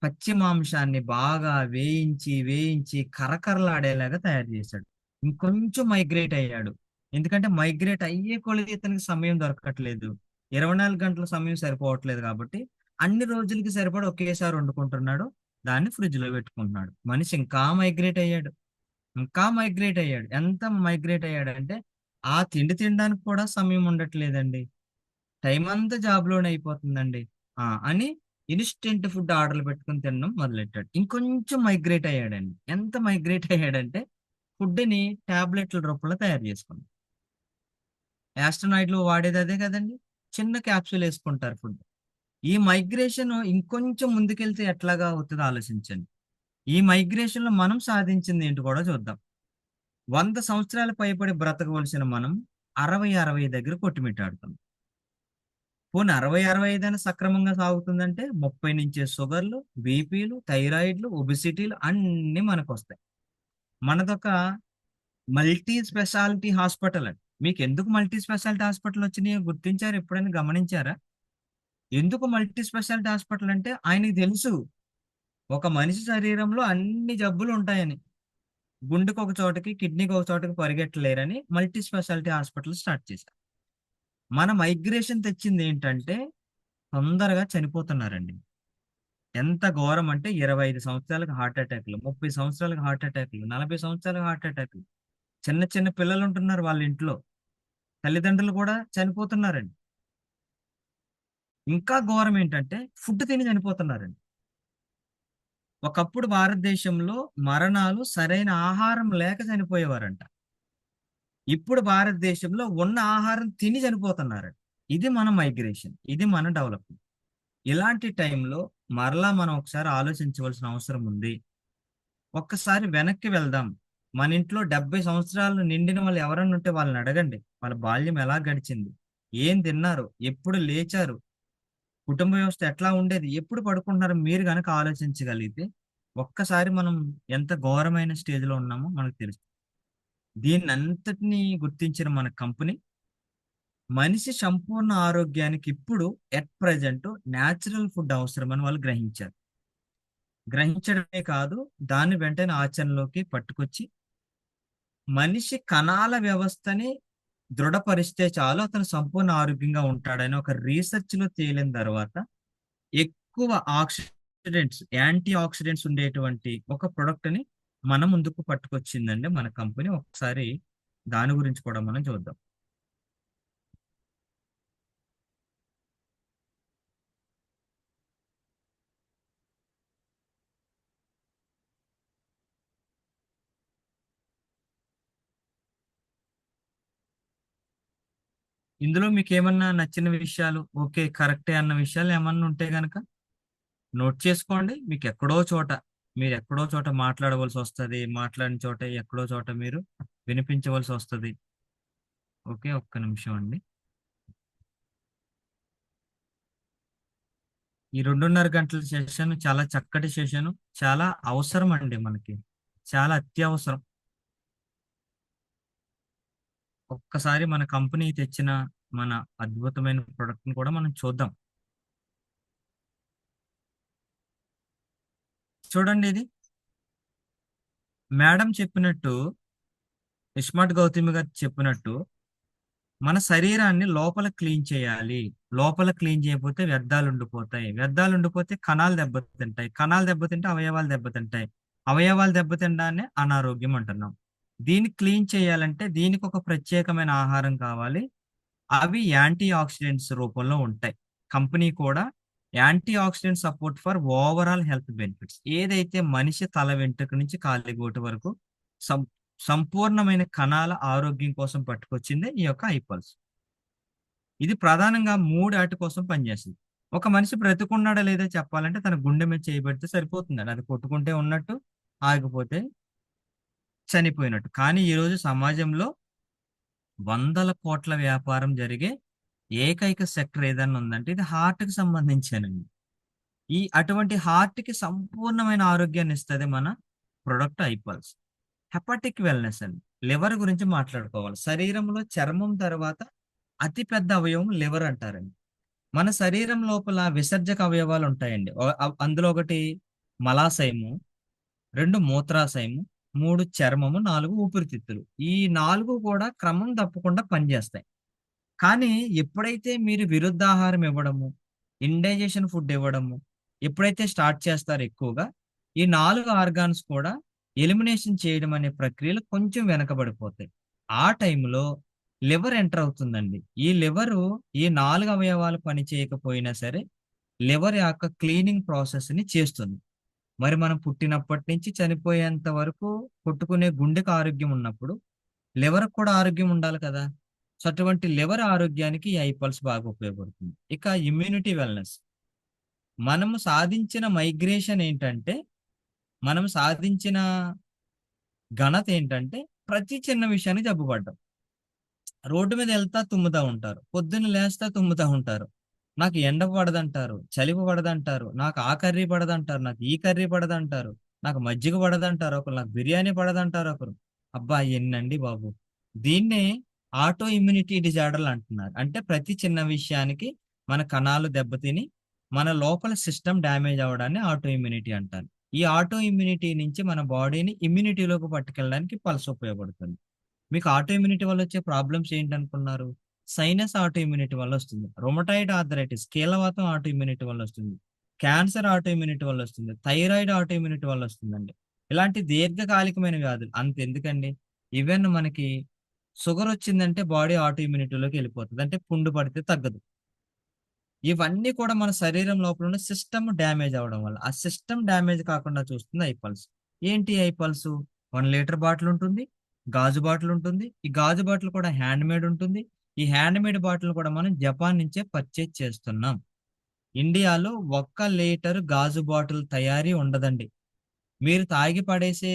పచ్చి మాంసాన్ని బాగా వేయించి కరకరలాడేలాగా తయారు చేశాడు. ఇంకొంచెం మైగ్రేట్ అయ్యాడు, ఎందుకంటే మైగ్రేట్ అయ్యే కొలది ఇతనికి సమయం దొరకట్లేదు, 24 గంటల సమయం సరిపోవట్లేదు, కాబట్టి అన్ని రోజులకి సరిపడా ఒకేసారి వండుకుంటున్నాడు, దాన్ని ఫ్రిడ్జ్ లో పెట్టుకుంటున్నాడు. మనిషి ఇంకా మైగ్రేట్ అయ్యాడు. ఎంత మైగ్రేట్ అయ్యాడంటే ఆ తిండి తినడానికి కూడా సమయం ఉండట్లేదండి, టైం అంతా జాబ్ లోనే అయిపోతుందండి అని ఇన్స్టెంట్ ఫుడ్ ఆర్డర్లు పెట్టుకుని తినడం మొదలెట్టాడు. ఇంకొంచెం మైగ్రేట్ అయ్యాడండి. ఎంత మైగ్రేట్ అయ్యాడంటే ఫుడ్ని టాబ్లెట్ల రూపంలో తయారు చేసుకున్నాడు. యాస్ట్రోనాయిడ్లు వాడేది అదే కదండి, చిన్న క్యాప్సూల్ వేసుకుంటారు ఫుడ్. ఈ మైగ్రేషన్ ఇంకొంచెం ముందుకెళ్తే ఎట్లాగా అవుతుందో ఆలోచించండి. ఈ మైగ్రేషన్ లో మనం సాధించింది ఏంటి కూడా చూద్దాం. 100 సంవత్సరాలు పైబడి బ్రతకవలసిన మనం 60 దగ్గర కొట్టుమిట్టాడుతాం. పోనీ 60 అయినా సక్రమంగా సాగుతుందంటే 30 నుంచి షుగర్లు, బీపీలు, థైరాయిడ్లు, ఒబిసిటీలు అన్ని మనకు వస్తాయి. మనదొక మల్టీ స్పెషాలిటీ హాస్పిటల్ అండి. మీకు ఎందుకు మల్టీ స్పెషాలిటీ హాస్పిటల్ వచ్చినాయో గుర్తించారు, ఎప్పుడైనా గమనించారా? ఎందుకు మల్టీ స్పెషాలిటీ హాస్పిటల్ అంటే ఆయనకి తెలుసు ఒక మనిషి శరీరంలో అన్ని జబ్బులు ఉంటాయని. గుండెకి ఒక చోటకి, కిడ్నీకి ఒక చోటకి పరిగెట్టలేరని మల్టీ స్పెషాలిటీ హాస్పిటల్ స్టార్ట్ చేశారు. మన మైగ్రేషన్ తెచ్చింది ఏంటంటే తొందరగా చనిపోతున్నారండి. ఎంత ఘోరం అంటే 25 సంవత్సరాలకు హార్ట్ అటాక్లు, 30 సంవత్సరాలకు హార్ట్ అటాక్లు, 40 సంవత్సరాలకు హార్ట్ అటాక్లు. చిన్న పిల్లలు ఉంటున్నారు వాళ్ళ ఇంట్లో, తల్లిదండ్రులు కూడా చనిపోతున్నారండి. ఇంకా ఘోరం ఏంటంటే ఫుడ్ తిని చనిపోతున్నారండి. ఒకప్పుడు భారతదేశంలో మరణాలు సరైన ఆహారం లేక చనిపోయేవారంట. ఇప్పుడు భారతదేశంలో ఉన్న ఆహారం తిని చనిపోతున్నారండి. ఇది మన మైగ్రేషన్, ఇది మన డెవలప్మెంట్. ఇలాంటి టైంలో మరలా మనం ఒకసారి ఆలోచించవలసిన అవసరం ఉంది. ఒక్కసారి వెనక్కి వెళ్దాం. మన ఇంట్లో 70 సంవత్సరాలు నిండిన వాళ్ళు ఎవరన్నా ఉంటే వాళ్ళని అడగండి, వాళ్ళ బాల్యం ఎలా గడిచింది, ఏం తిన్నారు, ఎప్పుడు లేచారు, కుటుంబ వ్యవస్థ ఎట్లా ఉండేది, ఎప్పుడు పడుకుంటున్నారు, మీరు కనుక ఆలోచించగలిగితే ఒక్కసారి మనం ఎంత ఘోరమైన స్టేజ్లో ఉన్నామో మనకు తెలుస్తుంది. దీన్ని అంతటినీ గుర్తించిన మన కంపెనీ మనిషి సంపూర్ణ ఆరోగ్యానికి ఇప్పుడు ఎట్ ప్రజెంట్ న్యాచురల్ ఫుడ్ అవసరమని వాళ్ళు గ్రహించారు. గ్రహించడమే కాదు, దాన్ని వెంటనే ఆచరణలోకి పట్టుకొచ్చి మనిషి కణాల వ్యవస్థని దృఢపరిస్తే చాలు అతను సంపూర్ణ ఆరోగ్యంగా ఉంటాడని ఒక రీసెర్చ్ లో తేలిన తర్వాత ఎక్కువ ఆక్సిడెంట్స్, యాంటీ ఆక్సిడెంట్స్ ఉండేటువంటి ఒక ప్రొడక్ట్ ని మన ముందుకు పట్టుకొచ్చిందండి మన కంపెనీ. ఒకసారి దాని గురించి కూడా మనం చూద్దాం. ఇందులో మీకు ఏమన్నా నచ్చిన విషయాలు, ఓకే కరెక్టే అన్న విషయాలు ఏమన్నా ఉంటే గనక నోట్ చేసుకోండి. మీకు మీరు ఎక్కడో చోట మాట్లాడవలసి వస్తుంది, మాట్లాడిన చోట ఎక్కడో చోట మీరు వినిపించవలసి వస్తుంది. ఓకే, ఒక్క నిమిషం అండి. ఈ 2:30 గంటల సెషన్ చాలా చక్కటి సెషన్, చాలా అవసరం అండి మనకి, చాలా అత్యవసరం. ఒక్కసారి మన కంపెనీ తెచ్చిన మన అద్భుతమైన ప్రొడక్ట్ ని కూడా మనం చూద్దాం. చూడండి, ఇది మేడం చెప్పినట్టు, ఇస్మార్ట్ గౌతమి గారు చెప్పినట్టు మన శరీరాన్ని లోపల క్లీన్ చేయాలి. లోపల క్లీన్ చేయకపోతే వ్యర్థాలు ఉండిపోతాయి. వ్యర్థాలు ఉండిపోతే కణాలు దెబ్బతింటాయి. కణాలు దెబ్బతింటే అవయవాలు దెబ్బతింటాయి. అవయవాలు దెబ్బతింటానే అనారోగ్యం అంటున్నాం. దీన్ని క్లీన్ చేయాలంటే దీనికి ఒక ప్రత్యేకమైన ఆహారం కావాలి. అవి యాంటీ ఆక్సిడెంట్స్ రూపంలో ఉంటాయి. కంపెనీ కూడా anti oxidant support for overall health benefits, ఏదైతే మనిషి తల వెంట్రుక నుంచి కాలిగోటు వరకు సంపూర్ణమైన కణాల ఆరోగ్యం కోసం పట్టుకొచ్చింది ఈ యొక్క ఐపల్స్. ఇది ప్రధానంగా 3 వాటి కోసం పనిచేస్తుంది. ఒక మనిషి బ్రతుకున్నాడా లేదా చెప్పాలంటే తన గుండె మీద చేయబెడితే సరిపోతుందండి. అది కొట్టుకుంటే ఉన్నట్టు, ఆగిపోతే చనిపోయినట్టు. కానీ ఈరోజు సమాజంలో వందల కోట్ల వ్యాపారం జరిగే ఏకైక సెక్టర్ ఏదన్నా ఉందంటే ఇది హార్ట్ కి సంబంధించానండి. అటువంటి హార్ట్ కి సంపూర్ణమైన ఆరోగ్యాన్ని ఇస్తుంది మన ప్రొడక్ట్ ఐపల్స్. హెపాటిక్ వెల్నెస్ అండి, లివర్ గురించి మాట్లాడుకోవాలి. శరీరంలో చర్మం తర్వాత అతి పెద్ద అవయవం లివర్ అంటారండి. మన శరీరం లోపల విసర్జక అవయవాలు ఉంటాయండి. అందులో ఒకటి మలాశయము, 2 మూత్రాశయము, 3 చర్మము, 4 ఊపిరితిత్తులు. ఈ 4 కూడా క్రమం తప్పకుండా పనిచేస్తాయి. కానీ ఎప్పుడైతే మీరు విరుద్ధాహారం ఇవ్వడము, ఇండైజెషన్ ఫుడ్ ఇవ్వడము ఎప్పుడైతే స్టార్ట్ చేస్తారో ఎక్కువగా, ఈ 4 ఆర్గాన్స్ కూడా ఎలిమినేషన్ చేయడం అనే ప్రక్రియలు కొంచెం వెనకబడిపోతాయి. ఆ టైంలో లివర్ ఎంటర్ అవుతుందండి. ఈ లివరు ఈ 4 అవయవాలు పని చేయకపోయినా సరే లివర్ యొక్క క్లీనింగ్ ప్రాసెస్ ని చేస్తుంది. మరి మనం పుట్టినప్పటి నుంచి చనిపోయేంత వరకు కొట్టుకునే గుండెకు ఆరోగ్యం ఉన్నప్పుడు లివర్ కూడా ఆరోగ్యం ఉండాలి కదా. సో అటువంటి లివర్ ఆరోగ్యానికి ఈ ఐపల్స్ బాగా ఉపయోగపడుతుంది. ఇక ఇమ్యూనిటీ వెల్నెస్, మనము సాధించిన మైగ్రేషన్ ఏంటంటే, మనం సాధించిన ఘనత ఏంటంటే ప్రతి చిన్న విషయానికి జబ్బుపడ్డాం. రోడ్డు మీద వెళ్తా తుమ్ముతా ఉంటారు, పొద్దున్న లేస్తా తుమ్ముతా ఉంటారు. నాకు ఎండ పడదంటారు, చలివి పడదంటారు, నాకు ఆ కర్రీ పడదంటారు, నాకు ఈ కర్రీ పడదంటారు, నాకు మజ్జిగ పడదంటారు ఒకరు, నాకు బిర్యానీ పడదంటారు ఒకరు. అబ్బా ఎన్నండి బాబు. దీన్నే ఆటో ఇమ్యూనిటీ డిజార్డర్లు అంటున్నారు. అంటే ప్రతి చిన్న విషయానికి మన కణాలు దెబ్బతిని మన లోపల సిస్టమ్ డ్యామేజ్ అవ్వడాన్ని ఆటో ఇమ్యూనిటీ అంటారు. ఈ ఆటో ఇమ్యూనిటీ నుంచి మన బాడీని ఇమ్యూనిటీలోకి పట్టుకెళ్ళడానికి పల్స్ ఉపయోగపడుతుంది. మీకు ఆటో ఇమ్యూనిటీ వల్ల వచ్చే ప్రాబ్లమ్స్ ఏంటనుకున్నారు? సైనస్ ఆటో ఇమ్యూనిటీ వల్ల వస్తుంది, రొమటాయిడ్ ఆర్థరైటిస్ కీళ్ళవాతం ఆటో ఇమ్యూనిటీ వల్ల వస్తుంది, క్యాన్సర్ ఆటో ఇమ్యూనిటీ వల్ల వస్తుంది, థైరాయిడ్ ఆటో ఇమ్యూనిటీ వల్ల వస్తుందండి. ఇలాంటి దీర్ఘకాలికమైన వ్యాధులు అంతెందుకండి, ఈవెన్ మనకి షుగర్ వచ్చిందంటే బాడీ ఆటో ఇమ్యూనిటీలోకి వెళ్ళిపోతుంది. అంటే పుండు పడితే తగ్గదు. ఇవన్నీ కూడా మన శరీరం లోపల ఉన్న సిస్టమ్ డ్యామేజ్ అవ్వడం వల్ల, ఆ సిస్టమ్ డ్యామేజ్ కాకుండా చూస్తుంది ఐపల్స్. ఏంటి ఐపల్స్? 1 లీటర్ బాటిల్ ఉంటుంది, గాజు బాటిల్ ఉంటుంది. ఈ గాజు బాటిల్ కూడా హ్యాండ్ మేడ్ ఉంటుంది. ఈ హ్యాండ్ మేడ్ బాటిల్ కూడా మనం జపాన్ నుంచే పర్చేజ్ చేస్తున్నాం. ఇండియాలో 1 లీటర్ గాజు బాటిల్ తయారీ ఉండదండి. మీరు తాగి పడేసే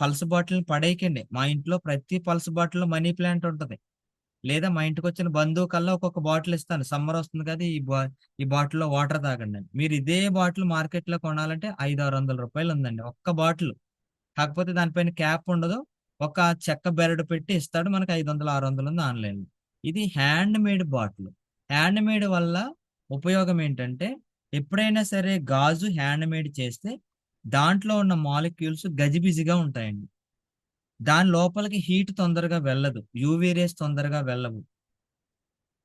పల్స్ బాటిల్ పడేయకండి. మా ఇంట్లో ప్రతి పల్స్ బాటిల్ లో మనీ ప్లాంట్ ఉంటుంది. లేదా మా ఇంటికి వచ్చిన బంధువు కల్లా ఒక్కొక్క బాటిల్ ఇస్తాను. సమ్మర్ వస్తుంది కదా, ఈ బాటిల్లో వాటర్ తాగండి అని. మీరు ఇదే బాటిల్ మార్కెట్ లో కొనాలంటే 500-600 రూపాయలు ఉందండి ఒక్క బాటిల్. కాకపోతే దానిపైన క్యాప్ ఉండదు, ఒక చెక్క బెరడు పెట్టి ఇస్తాడు. మనకి 500-600 ఉంది ఆన్లైన్ లో. ఇది hand made bottle. Hand made వల్ల ఉపయోగం ఏంటంటే, ఎప్పుడైనా సరే గాజు హ్యాండ్ మేడ్ చేస్తే దాంట్లో ఉన్న మాలిక్యూల్స్ గజిబిజిగా ఉంటాయండి. దాని లోపలికి హీట్ తొందరగా వెళ్ళదు, యూవీ రేస్ తొందరగా వెళ్ళవు.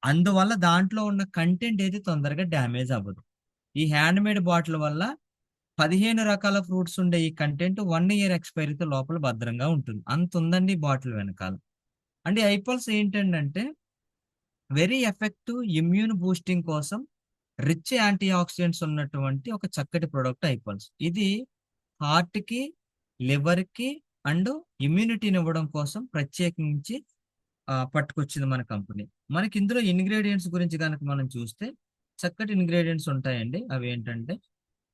అందువల్ల దాంట్లో ఉన్న కంటెంట్ ఏది తొందరగా డ్యామేజ్ అవ్వదు. ఈ హ్యాండ్ మేడ్ బాటిల్ వల్ల 15 రకాల ఫ్రూట్స్ ఉండే ఈ కంటెంట్ 1 ఇయర్ ఎక్స్పైరీతో లోపల భద్రంగా ఉంటుంది. అంత ఉందండి ఈ బాటిల్ వెనకాల. అంటే ఐపల్స్ ఏంటంటే వెరీ ఎఫెక్టివ్ ఇమ్యూన్ బూస్టింగ్ కోసం రిచ్ యాంటీ ఆక్సిడెంట్స్ ఉన్నటువంటి ఒక చక్కటి ప్రొడక్ట్ ఐపల్స్. ఇది హార్ట్ కి, లివర్ కి అండ్ ఇమ్యూనిటీని ఇవ్వడం కోసం ప్రత్యేకించి పట్టుకొచ్చింది మన కంపెనీ. మనకి ఇందులో ఇంగ్రీడియంట్స్ గురించి కనుక మనం చూస్తే చక్కటి ఇంగ్రీడియంట్స్ ఉంటాయండి. అవి ఏంటంటే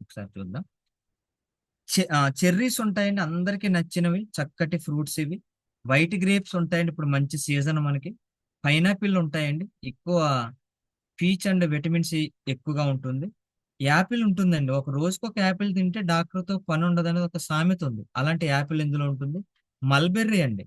ఒకసారి చూద్దాం. చెర్రీస్ ఉంటాయండి, అందరికీ నచ్చినవి చక్కటి ఫ్రూట్స్ ఇవి. వైట్ గ్రేప్స్ ఉంటాయండి, ఇప్పుడు మంచి సీజన్ మనకి. పైనాపిల్ ఉంటాయండి, ఎక్కువ పీచ్ అండ్ విటమిన్ సి ఎక్కువగా ఉంటుంది. యాపిల్ ఉంటుందండి, ఒక రోజుకి ఒక యాపిల్ తింటే డాక్టర్తో పని ఉండదు అనేది ఒక సామెత ఉంది. అలాంటి యాపిల్ ఇందులో ఉంటుంది. మల్బెర్రీ అండి,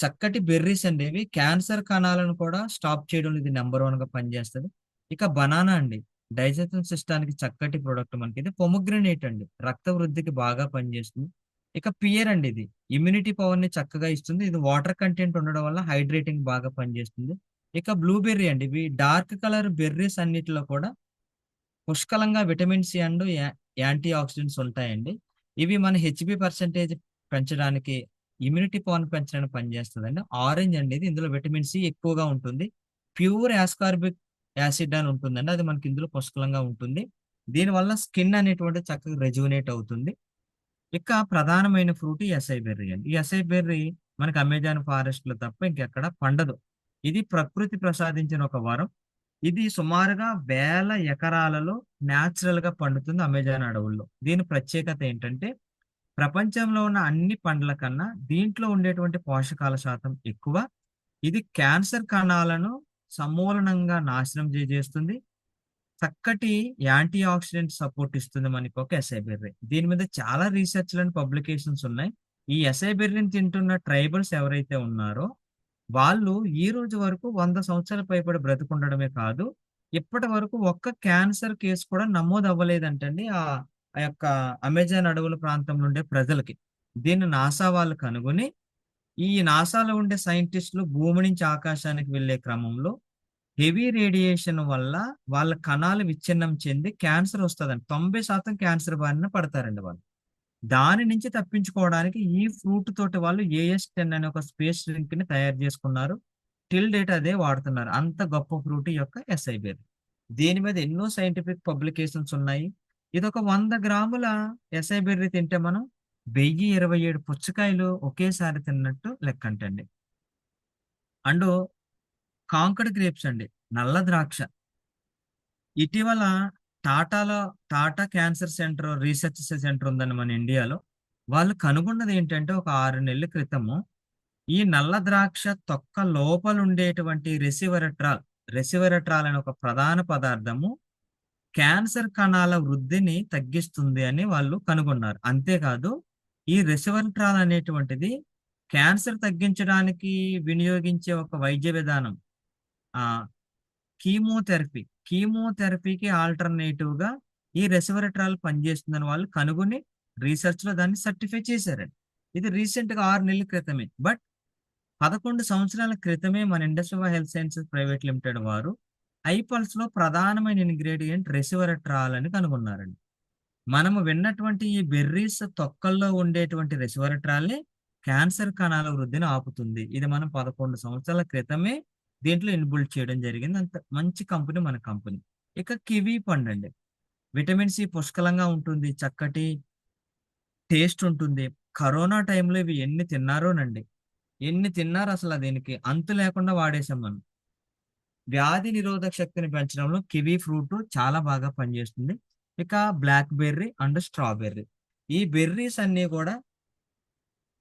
చక్కటి బెర్రీస్ అండి. ఇవి క్యాన్సర్ కణాలను కూడా స్టాప్ చేయడం ఇది నెంబర్ 1 గా పనిచేస్తుంది. ఇక బనానా అండి, డైజెషన్ సిస్టానికి చక్కటి ప్రొడక్ట్ మనకి. ఇది పొమగ్రనేట్ అండి, రక్త వృద్ధికి బాగా పనిచేస్తుంది. ఇక పియర్ అండి, ఇది ఇమ్యూనిటీ పవర్ ని చక్కగా ఇస్తుంది. ఇది వాటర్ కంటెంట్ ఉండడం వల్ల హైడ్రేటింగ్ బాగా పనిచేస్తుంది. ఇక బ్లూబెర్రీ అండి, ఇవి డార్క్ కలర్ బెర్రీస్ అన్నిటిలో కూడా పుష్కలంగా vitamin C and antioxidants ఉంటాయండి. ఇవి మన హెచ్బి పర్సెంటేజ్ పెంచడానికి, ఇమ్యూనిటీ పవర్ పెంచడానికి పనిచేస్తుందండి. ఆరెంజ్ అండి, ఇది ఇందులో విటమిన్ సి ఎక్కువగా ఉంటుంది. ప్యూర్ యాస్కార్బిక్ యాసిడ్ అని ఉంటుందండి, అది మనకి ఇందులో పుష్కలంగా ఉంటుంది. దీనివల్ల స్కిన్ అనేటువంటి చక్కగా రెజ్యూనేట్ అవుతుంది. ఇక ప్రధానమైన ఫ్రూట్ ఈ అసై బెర్రీ అండి. ఈ అసై బెర్రీ మనకి అమెజాన్ ఫారెస్ట్ లో తప్ప ఇంకెక్కడ పండదు. ఇది ప్రకృతి ప్రసాదించిన ఒక వరం. ఇది సుమారుగా 1000 ఎకరాలలో న్యాచురల్ గా పండుతుంది అమెజాన్ అడవుల్లో. దీని ప్రత్యేకత ఏంటంటే ప్రపంచంలో ఉన్న అన్ని పండ్ల కన్నా దీంట్లో ఉండేటువంటి పోషకాల శాతం ఎక్కువ. ఇది క్యాన్సర్ కణాలను సమూలంగా నాశనం చేస్తుంది. చక్కటి యాంటీ ఆక్సిడెంట్ సపోర్ట్ ఇస్తుంది మనకి ఒక అసై బెర్రీ. దీని మీద చాలా రీసెర్చ్ అండ్ పబ్లికేషన్స్ ఉన్నాయి. ఈ అసై బెర్రీని తింటున్న ట్రైబల్స్ ఎవరైతే ఉన్నారో వాళ్ళు ఈ రోజు వరకు 100 సంవత్సరాల పైబడి బ్రతికుండడమే కాదు, ఇప్పటి వరకు ఒక్క క్యాన్సర్ కేసు కూడా నమోదు అవ్వలేదంటండి ఆ యొక్క అమెజాన్ అడవుల ప్రాంతంలో ఉండే ప్రజలకి. దీన్ని నాసా వాళ్ళు కనుగొని, ఈ నాసాలో ఉండే సైంటిస్టులు భూమి నుంచి ఆకాశానికి వెళ్లే క్రమంలో హెవీ రేడియేషన్ వల్ల వాళ్ళ కణాలు విచ్ఛిన్నం చెంది క్యాన్సర్ వస్తుందండి. 90% క్యాన్సర్ బారిన పడతారండి వాళ్ళు. దాని నుంచి తప్పించుకోవడానికి ఈ ఫ్రూట్ తోటి వాళ్ళు AS10 అనే ఒక స్పేస్ డ్రింక్ ని తయారు చేసుకున్నారు. టిల్ డేట్ అదే వాడుతున్నారు. అంత గొప్ప ఫ్రూట్ ఈ యొక్క అసై బెర్రీ. దీని మీద ఎన్నో సైంటిఫిక్ పబ్లికేషన్స్ ఉన్నాయి. ఇది ఒక 100 గ్రాముల అసై బెర్రీ తింటే మనం 1027 పుచ్చకాయలు ఒకేసారి తిన్నట్టు లెక్కంటండి. అండ్ కాంకడ్ గ్రేప్స్ అండి, నల్ల ద్రాక్ష. ఇటీవల Tata cancer centre research centre ఉందండి మన ఇండియాలో. వాళ్ళు కనుగొన్నది ఏంటంటే ఒక 6 నెలల క్రితము ఈ నల్ల ద్రాక్ష తొక్క లోపల ఉండేటువంటి రెసివెరట్రాల్ అనే ఒక ప్రధాన పదార్థము క్యాన్సర్ కణాల వృద్ధిని తగ్గిస్తుంది అని వాళ్ళు కనుగొన్నారు. అంతేకాదు ఈ రెసివెరట్రాల్ అనేటువంటిది క్యాన్సర్ తగ్గించడానికి వినియోగించే ఒక వైద్య విధానం, ఆ కీమోథెరపీకి ఆల్టర్నేటివ్ గా ఈ రెసివెరట్రాల్ పనిచేస్తుందని వాళ్ళు కనుగొని రీసెర్చ్ లో దాన్ని సర్టిఫై చేశారండి. ఇది రీసెంట్ గా 6 నెలల క్రితమే. బట్ 11 సంవత్సరాల క్రితమే మన industrial health sciences private limited వారు ఐపల్స్ లో ప్రధానమైన ఇంగ్రీడియంట్ రెసివెరట్రాల్ అని కనుగొన్నారండి. మనము విన్నటువంటి ఈ బెర్రీస్ తొక్కల్లో ఉండేటువంటి రెసివెరట్రాల్ క్యాన్సర్ కణాల వృద్ధిని ఆపుతుంది. ఇది మనం 11 సంవత్సరాల క్రితమే దీంట్లో ఇన్బుల్ట్ చేయడం జరిగింది. అంత మంచి కంపెనీ మన కంపెనీ. ఇక కివీ పండు అండి, విటమిన్ సి పుష్కలంగా ఉంటుంది, చక్కటి టేస్ట్ ఉంటుంది. కరోనా టైంలో ఇవి ఎన్ని తిన్నారోనండి, ఎన్ని తిన్నారు అసలు దీనికి అంతు లేకుండా వాడేసాం మనం. వ్యాధి నిరోధక శక్తిని పెంచడంలో కివీ ఫ్రూట్ చాలా బాగా పనిచేస్తుంది. ఇక బ్లాక్ బెర్రీ అండ్ స్ట్రాబెర్రీ, ఈ బెర్రీస్ అన్ని కూడా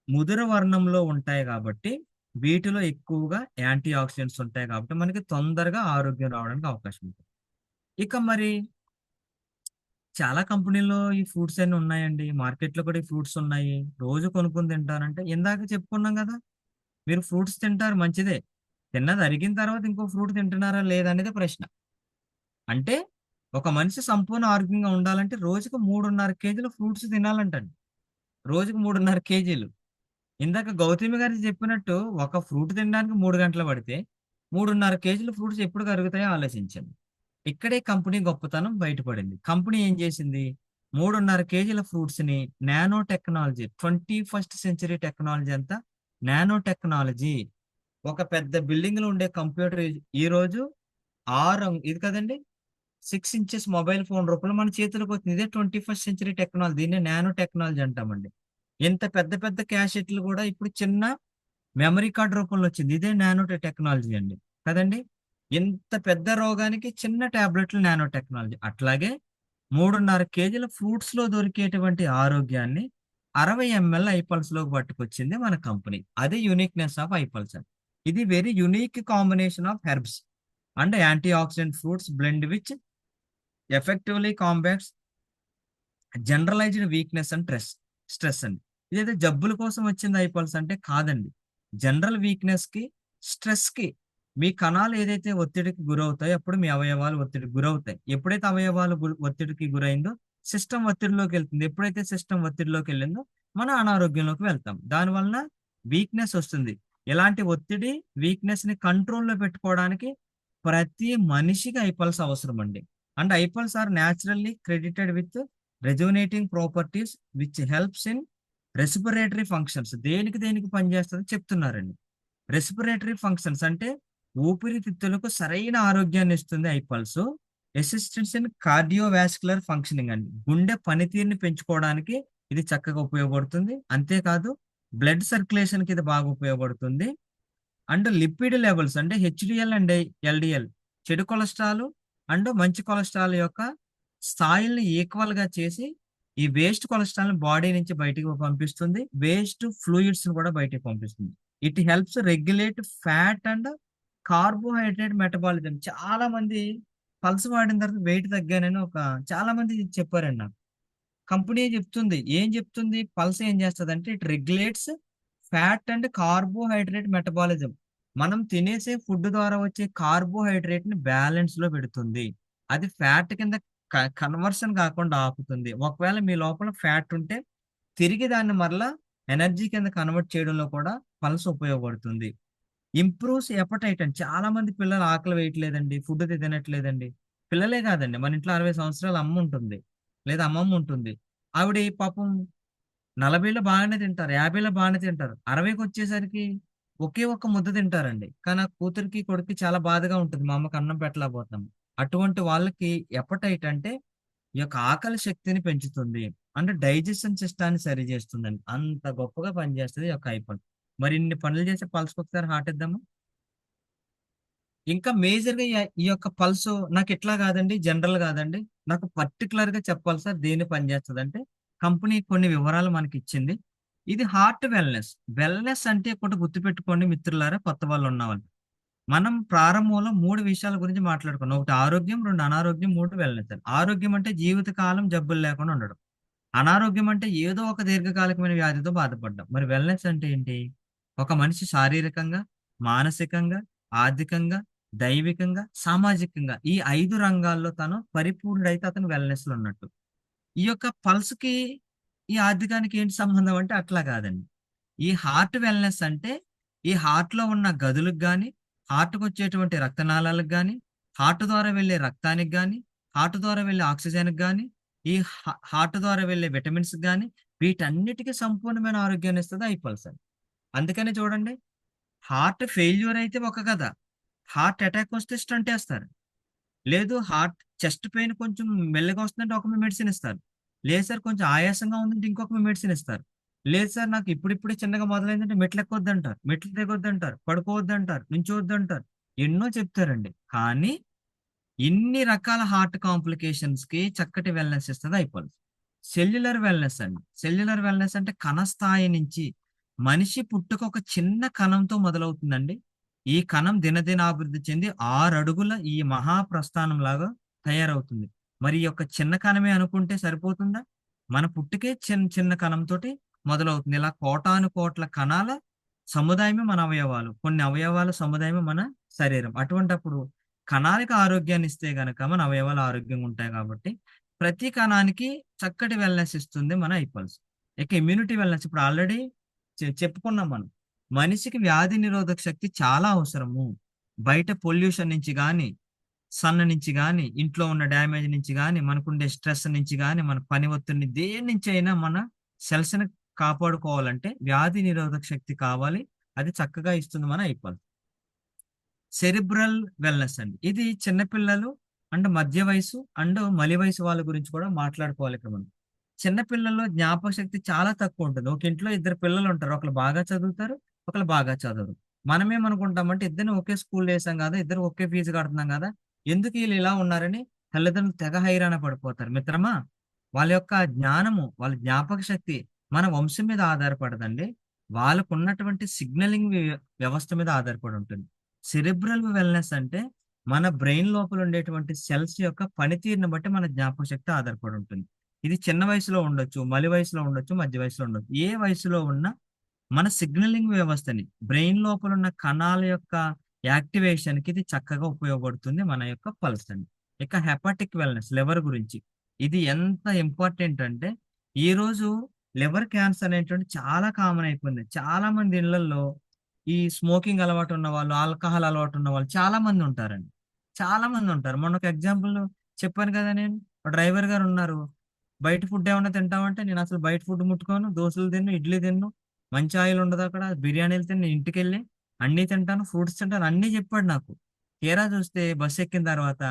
ముదురు వర్ణంలో ఉంటాయి కాబట్టి వీటిలో ఎక్కువగా యాంటీ ఆక్సిడెంట్స్ ఉంటాయి కాబట్టి మనకి తొందరగా ఆరోగ్యం రావడానికి అవకాశం ఉంటుంది. ఇక మరి చాలా కంపెనీల్లో ఈ ఫ్రూట్స్ అన్ని ఉన్నాయండి, మార్కెట్లో కూడా ఈ ఫ్రూట్స్ ఉన్నాయి. రోజు కొనుక్కొని తింటారంటే ఇందాక చెప్పుకున్నాం కదా, మీరు ఫ్రూట్స్ తింటారు మంచిదే, తిన్నది అరిగిన తర్వాత ఇంకో ఫ్రూట్ తింటున్నారా లేదనేది ప్రశ్న. అంటే ఒక మనిషి సంపూర్ణ ఆరోగ్యంగా ఉండాలంటే రోజుకు 3.5 కేజీల ఫ్రూట్స్ తినాలంటండి. రోజుకు 3.5 కేజీలు. ఇందాక గౌతమి గారు చెప్పినట్టు ఒక ఫ్రూట్ తినడానికి 3 గంటలు పడితే 3.5 కేజీల ఫ్రూట్స్ ఎప్పుడు కరుగుతాయో ఆలోచించండి. ఇక్కడే కంపెనీ గొప్పతనం బయటపడింది. కంపెనీ ఏం చేసింది? 3.5 కేజీల ఫ్రూట్స్ ని nano technology, 21st century technology అంతా నానో టెక్నాలజీ. ఒక పెద్ద బిల్డింగ్ లో ఉండే కంప్యూటర్ ఈ రోజు ఇది కదండి 6 ఇంచెస్ మొబైల్ ఫోన్ రూపంలో మన చేతులకు వచ్చింది. ఇదే 21st సెంచరీ టెక్నాలజీ. దీన్నే నానో టెక్నాలజీ అంటామండి. ఇంత పెద్ద పెద్ద క్యాసెట్లు కూడా ఇప్పుడు చిన్న మెమరీ కార్డ్ రూపంలో వచ్చింది. ఇదే నానో టెక్నాలజీ అండి కదండి. ఇంత పెద్ద రోగానికి చిన్న టాబ్లెట్లు నానో టెక్నాలజీ. అట్లాగే 3.5 కేజీల ఫ్రూట్స్ లో దొరికేటువంటి ఆరోగ్యాన్ని 60 ml ఐపల్స్ లోకి పట్టుకొచ్చింది మన కంపెనీ. అదే యూనిక్నెస్ ఆఫ్ ఐపల్స్ అండి. ఇది very unique combination of herbs and antioxidant fruits blend which effectively combats generalised weakness and stress అండి. ఇదైతే జబ్బుల కోసం వచ్చింది ఐపల్స్ అంటే కాదండి. జనరల్ వీక్నెస్ కి, స్ట్రెస్ కి, మీ కణాలు ఏదైతే ఒత్తిడికి గురవుతాయో అప్పుడు మీ అవయవాలు ఒత్తిడికి గురవుతాయి. ఎప్పుడైతే అవయవాలు ఒత్తిడికి గురైందో సిస్టమ్ ఒత్తిడిలోకి వెళ్తుంది. ఎప్పుడైతే సిస్టమ్ ఒత్తిడిలోకి వెళ్ళిందో మనం అనారోగ్యంలోకి వెళ్తాం. దాని వలన వీక్నెస్ వస్తుంది. ఇలాంటి ఒత్తిడి, వీక్నెస్ ని కంట్రోల్లో పెట్టుకోవడానికి ప్రతి మనిషికి ఐపల్స్ అవసరం అండి. అండ్ ఐపల్స్ are naturally credited with resonating properties which helps in respiratory functions. దేనికి పనిచేస్తుందో చెప్తున్నారండి. రెస్పిరేటరీ ఫంక్షన్స్ అంటే ఊపిరితిత్తులకు సరైన ఆరోగ్యాన్ని ఇస్తుంది ఐపల్స్. అసిస్టెన్స్ ఇన్ కార్డియోవాస్కులర్ ఫంక్షనింగ్ అండి. గుండె పనితీరుని పెంచుకోవడానికి ఇది చక్కగా ఉపయోగపడుతుంది. అంతేకాదు బ్లడ్ సర్క్యులేషన్ కి ఇది బాగా ఉపయోగపడుతుంది. అండ్ లిపిడ్ లెవెల్స్ అంటే హెచ్డిఎల్ అండ్ ఎల్డిఎల్, చెడు కొలెస్ట్రాల్ అండ్ మంచి కొలెస్ట్రాల్ యొక్క స్థాయిల్ని ఈక్వల్ గా చేసి ఈ వేస్ట్ కొలెస్ట్రాల్ బాడీ నుంచి బయటికి పంపిస్తుంది. వేస్ట్ ఫ్లూయిడ్స్ కూడా బయటికి పంపిస్తుంది. It helps regulate fat and carbohydrate metabolism. చాలా మంది పల్స్ వాడిన తర్వాత వెయిట్ తగ్గానని చాలా మంది చెప్పారండి నాకు. కంపెనీ చెప్తుంది. ఏం చెప్తుంది? పల్స్ ఏం చేస్తుంది అంటే it regulates fat and carbohydrate metabolism. మనం తినేసే ఫుడ్ ద్వారా వచ్చే కార్బోహైడ్రేట్ ని బ్యాలెన్స్ లో పెడుతుంది. అది ఫ్యాట్ కింద కన్వర్షన్ కాకుండా ఆపుతుంది. ఒకవేళ మీ లోపల ఫ్యాట్ ఉంటే తిరిగి దాన్ని మరలా ఎనర్జీ కింద కన్వర్ట్ చేయడంలో కూడా పల్స్ ఉపయోగపడుతుంది. ఇంప్రూవ్స్ ఎపటైట్ అని. చాలా మంది పిల్లలు ఆకలి వేయట్లేదండి, ఫుడ్ తినట్లేదండి. పిల్లలే కాదండి, మన ఇంట్లో 60 సంవత్సరాల అమ్మ ఉంటుంది లేదా అమ్మమ్మ ఉంటుంది. ఆవిడ పాపం 40లో బాగానే తింటారు, 50లో బాగానే తింటారు, 60కి వచ్చేసరికి ఒకే ఒక్క ముద్ద తింటారండి. కానీ ఆ కూతురికి కొడుకు చాలా బాధగా ఉంటుంది, మా అమ్మకి అన్నం పెట్టలేకపోతున్నాం. అటువంటి వాళ్ళకి ఎపటైట్ అంటే ఈ యొక్క ఆకలి శక్తిని పెంచుతుంది. అంటే డైజెషన్ సిస్టాన్ని సరి చేస్తుందండి. అంత గొప్పగా పనిచేస్తుంది ఈ యొక్క ఐపల్. మరి ఇన్ని పనులు చేసే పల్స్ ఒకసారి హార్ట్ ఇద్దామా? ఇంకా మేజర్ గా ఈ యొక్క పల్స్ నాకు ఇట్లా కాదండి, జనరల్ కాదండి, నాకు పర్టికులర్ గా చెప్పాలి సార్ దేని పనిచేస్తుంది అంటే కంపెనీ కొన్ని వివరాలు మనకి ఇచ్చింది. ఇది హార్ట్ వెల్నెస్. వెల్నెస్ అంటే ఒకటి గుర్తుపెట్టుకోండి మిత్రులారా, కొత్త వాళ్ళు ఉన్నవాళ్ళు. మనం ప్రారంభంలో 3 విషయాల గురించి మాట్లాడుకున్నాం. ఒకటి ఆరోగ్యం, 2 అనారోగ్యం, 3 వెల్నెస్. ఆరోగ్యం అంటే జీవితకాలం జబ్బులు లేకుండా ఉండడం. అనారోగ్యం అంటే ఏదో ఒక దీర్ఘకాలికమైన వ్యాధితో బాధపడ్డం. మరి వెల్నెస్ అంటే ఏంటి? ఒక మనిషి శారీరకంగా, మానసికంగా, ఆర్థికంగా, దైవికంగా, సామాజికంగా ఈ 5 రంగాల్లో తను పరిపూర్ణుడైతే అతను వెల్నెస్ లో ఉన్నట్టు. ఈ యొక్క పల్స్ కి ఈ ఆర్థికానికి ఏంటి సంబంధం అంటే అట్లా కాదండి. ఈ హార్ట్ వెల్నెస్ అంటే ఈ హార్ట్ లో ఉన్న గదులకు కానీ, హార్ట్కి వచ్చేటువంటి రక్తనాళాలకు కానీ, హార్ట్ ద్వారా వెళ్ళే రక్తానికి కానీ, హార్ట్ ద్వారా వెళ్ళే ఆక్సిజన్కి కానీ, ఈ హార్ట్ ద్వారా వెళ్ళే విటమిన్స్ కానీ, వీటన్నిటికీ సంపూర్ణమైన ఆరోగ్యాన్ని ఇస్తుంది ఐపల్స్ అని. అందుకని చూడండి, హార్ట్ ఫెయిల్యూర్ అయితే ఒక కథ, హార్ట్ అటాక్ వస్తే స్టంట్ వేస్తారు. లేదు హార్ట్ చెస్ట్ పెయిన్ కొంచెం మెల్లగా వస్తుందంటే ఒక మెడిసిన్ ఇస్తారు. లేదు సార్ కొంచెం ఆయాసంగా ఉందంటే ఇంకొక మెడిసిన్ ఇస్తారు. లేదు సార్ నాకు ఇప్పుడిప్పుడే చిన్నగా మొదలైందంటే మెట్లు ఎక్కొద్దు అంటారు, మెట్లు దిగొద్దు అంటారు, పడుకోవద్దు అంటారు, నుంచోవద్దు అంటారు, ఎన్నో చెప్తారండి. కానీ ఇన్ని రకాల హార్ట్ కాంప్లికేషన్స్ కి చక్కటి వెల్నెస్ ఇస్తుంది ఐపల్స్. సెల్యులర్ వెల్నెస్ అండి. సెల్యులర్ వెల్నెస్ అంటే కణ స్థాయి నుంచి మనిషి పుట్టుక ఒక చిన్న కణంతో మొదలవుతుందండి. ఈ కణం దినదినాభివృద్ధి చెంది 6 అడుగుల ఈ మహాప్రస్థానం లాగా తయారవుతుంది. మరి ఈ యొక్క చిన్న కణమే అనుకుంటే సరిపోతుందా? మన పుట్టుకే చిన్న కణంతో మొదలవుతుంది. ఇలా కోటాను కోట్ల కణాల సముదాయమే మన అవయవాలు, కొన్ని అవయవాల సముదాయమే మన శరీరం. అటువంటప్పుడు కణానికి ఆరోగ్యాన్ని ఇస్తే గనక మన అవయవాలు ఆరోగ్యంగా ఉంటాయి కాబట్టి ప్రతి కణానికి చక్కటి వెల్నెస్ ఇస్తుంది మన ఐపల్స్. ఇక ఇమ్యూనిటీ వెల్నెస్ ఇప్పుడు ఆల్రెడీ చెప్పుకున్నాం మనం. మనిషికి వ్యాధి నిరోధక శక్తి చాలా అవసరము. బయట పొల్యూషన్ నుంచి కానీ, సన్ నుంచి కానీ, ఇంట్లో ఉన్న డ్యామేజ్ నుంచి కానీ, మనకుండే స్ట్రెస్ నుంచి కానీ, మన పని ఒత్తిడిని దేని నుంచి అయినా మన సెల్స్ ని కాపాడుకోవాలంటే వ్యాధి నిరోధక శక్తి కావాలి. అది చక్కగా ఇస్తుంది మన ఐపల్స్. సెరిబ్రల్ వెల్నెస్ అండి, ఇది చిన్నపిల్లలు అండ్ మధ్య వయసు అండ్ మలి వయసు వాళ్ళ గురించి కూడా మాట్లాడుకోవాలి ఇక్కడ మనం. చిన్నపిల్లల్లో జ్ఞాపక శక్తి చాలా తక్కువ ఉంటుంది. ఒక ఇంట్లో ఇద్దరు పిల్లలు ఉంటారు, ఒకరు బాగా చదువుతారు, ఒకరు బాగా చదవరు. మనమేమనుకుంటామంటే ఇద్దరిని ఒకే స్కూల్ వేసాం కదా, ఇద్దరు ఒకే ఫీజు కడుతున్నాం కదా, ఎందుకు వీళ్ళు ఇలా ఉన్నారని తల్లిదండ్రులు తెగ హైరాణ పడిపోతారు. మిత్రమా, వాళ్ళ యొక్క జ్ఞానము, వాళ్ళ జ్ఞాపక శక్తి మన వంశం మీద ఆధారపడదండి, వాళ్ళకు ఉన్నటువంటి సిగ్నలింగ్ వ్యవస్థ మీద ఆధారపడి ఉంటుంది. సెరిబ్రల్ వెల్నెస్ అంటే మన బ్రెయిన్ లోపల ఉండేటువంటి సెల్స్ యొక్క పనితీరుని బట్టి మన జ్ఞాపక శక్తి ఆధారపడి ఉంటుంది. ఇది చిన్న వయసులో ఉండొచ్చు, మలి వయసులో ఉండొచ్చు, మధ్య వయసులో ఉండొచ్చు. ఏ వయసులో ఉన్నా మన సిగ్నలింగ్ వ్యవస్థని, బ్రెయిన్ లోపల ఉన్న కణాల యొక్క యాక్టివేషన్ కి ఇది చక్కగా ఉపయోగపడుతుంది మన యొక్క పల్స్ అండి. ఇక హెపాటిక్ వెల్నెస్, లివర్ గురించి. ఇది ఎంత ఇంపార్టెంట్ అంటే ఈ రోజు లివర్ క్యాన్సర్ అనేటువంటి చాలా కామన్ అయిపోయింది. చాలా మంది ఇళ్లలో ఈ స్మోకింగ్ అలవాటు ఉన్న వాళ్ళు, ఆల్కహాల్ అలవాటు ఉన్న వాళ్ళు చాలా మంది ఉంటారండి. చాలా మంది ఉంటారు. మొన్న ఒక ఎగ్జాంపుల్ చెప్పాను కదా, నేను డ్రైవర్ గారు ఉన్నారు, బయట ఫుడ్ ఏమన్నా తింటామంటే నేను అసలు బయట ఫుడ్ ముట్టుకోను, దోశలు తిన్ను, ఇడ్లీ తిన్ను, మంచి ఆయిల్ ఉండదు అక్కడ, బిర్యానీలు తిన్ను, ఇంటికి వెళ్ళి అన్ని తింటాను, ఫ్రూట్స్ తింటాను, అన్ని చెప్పాడు నాకు. తీరా చూస్తే బస్సు ఎక్కిన తర్వాత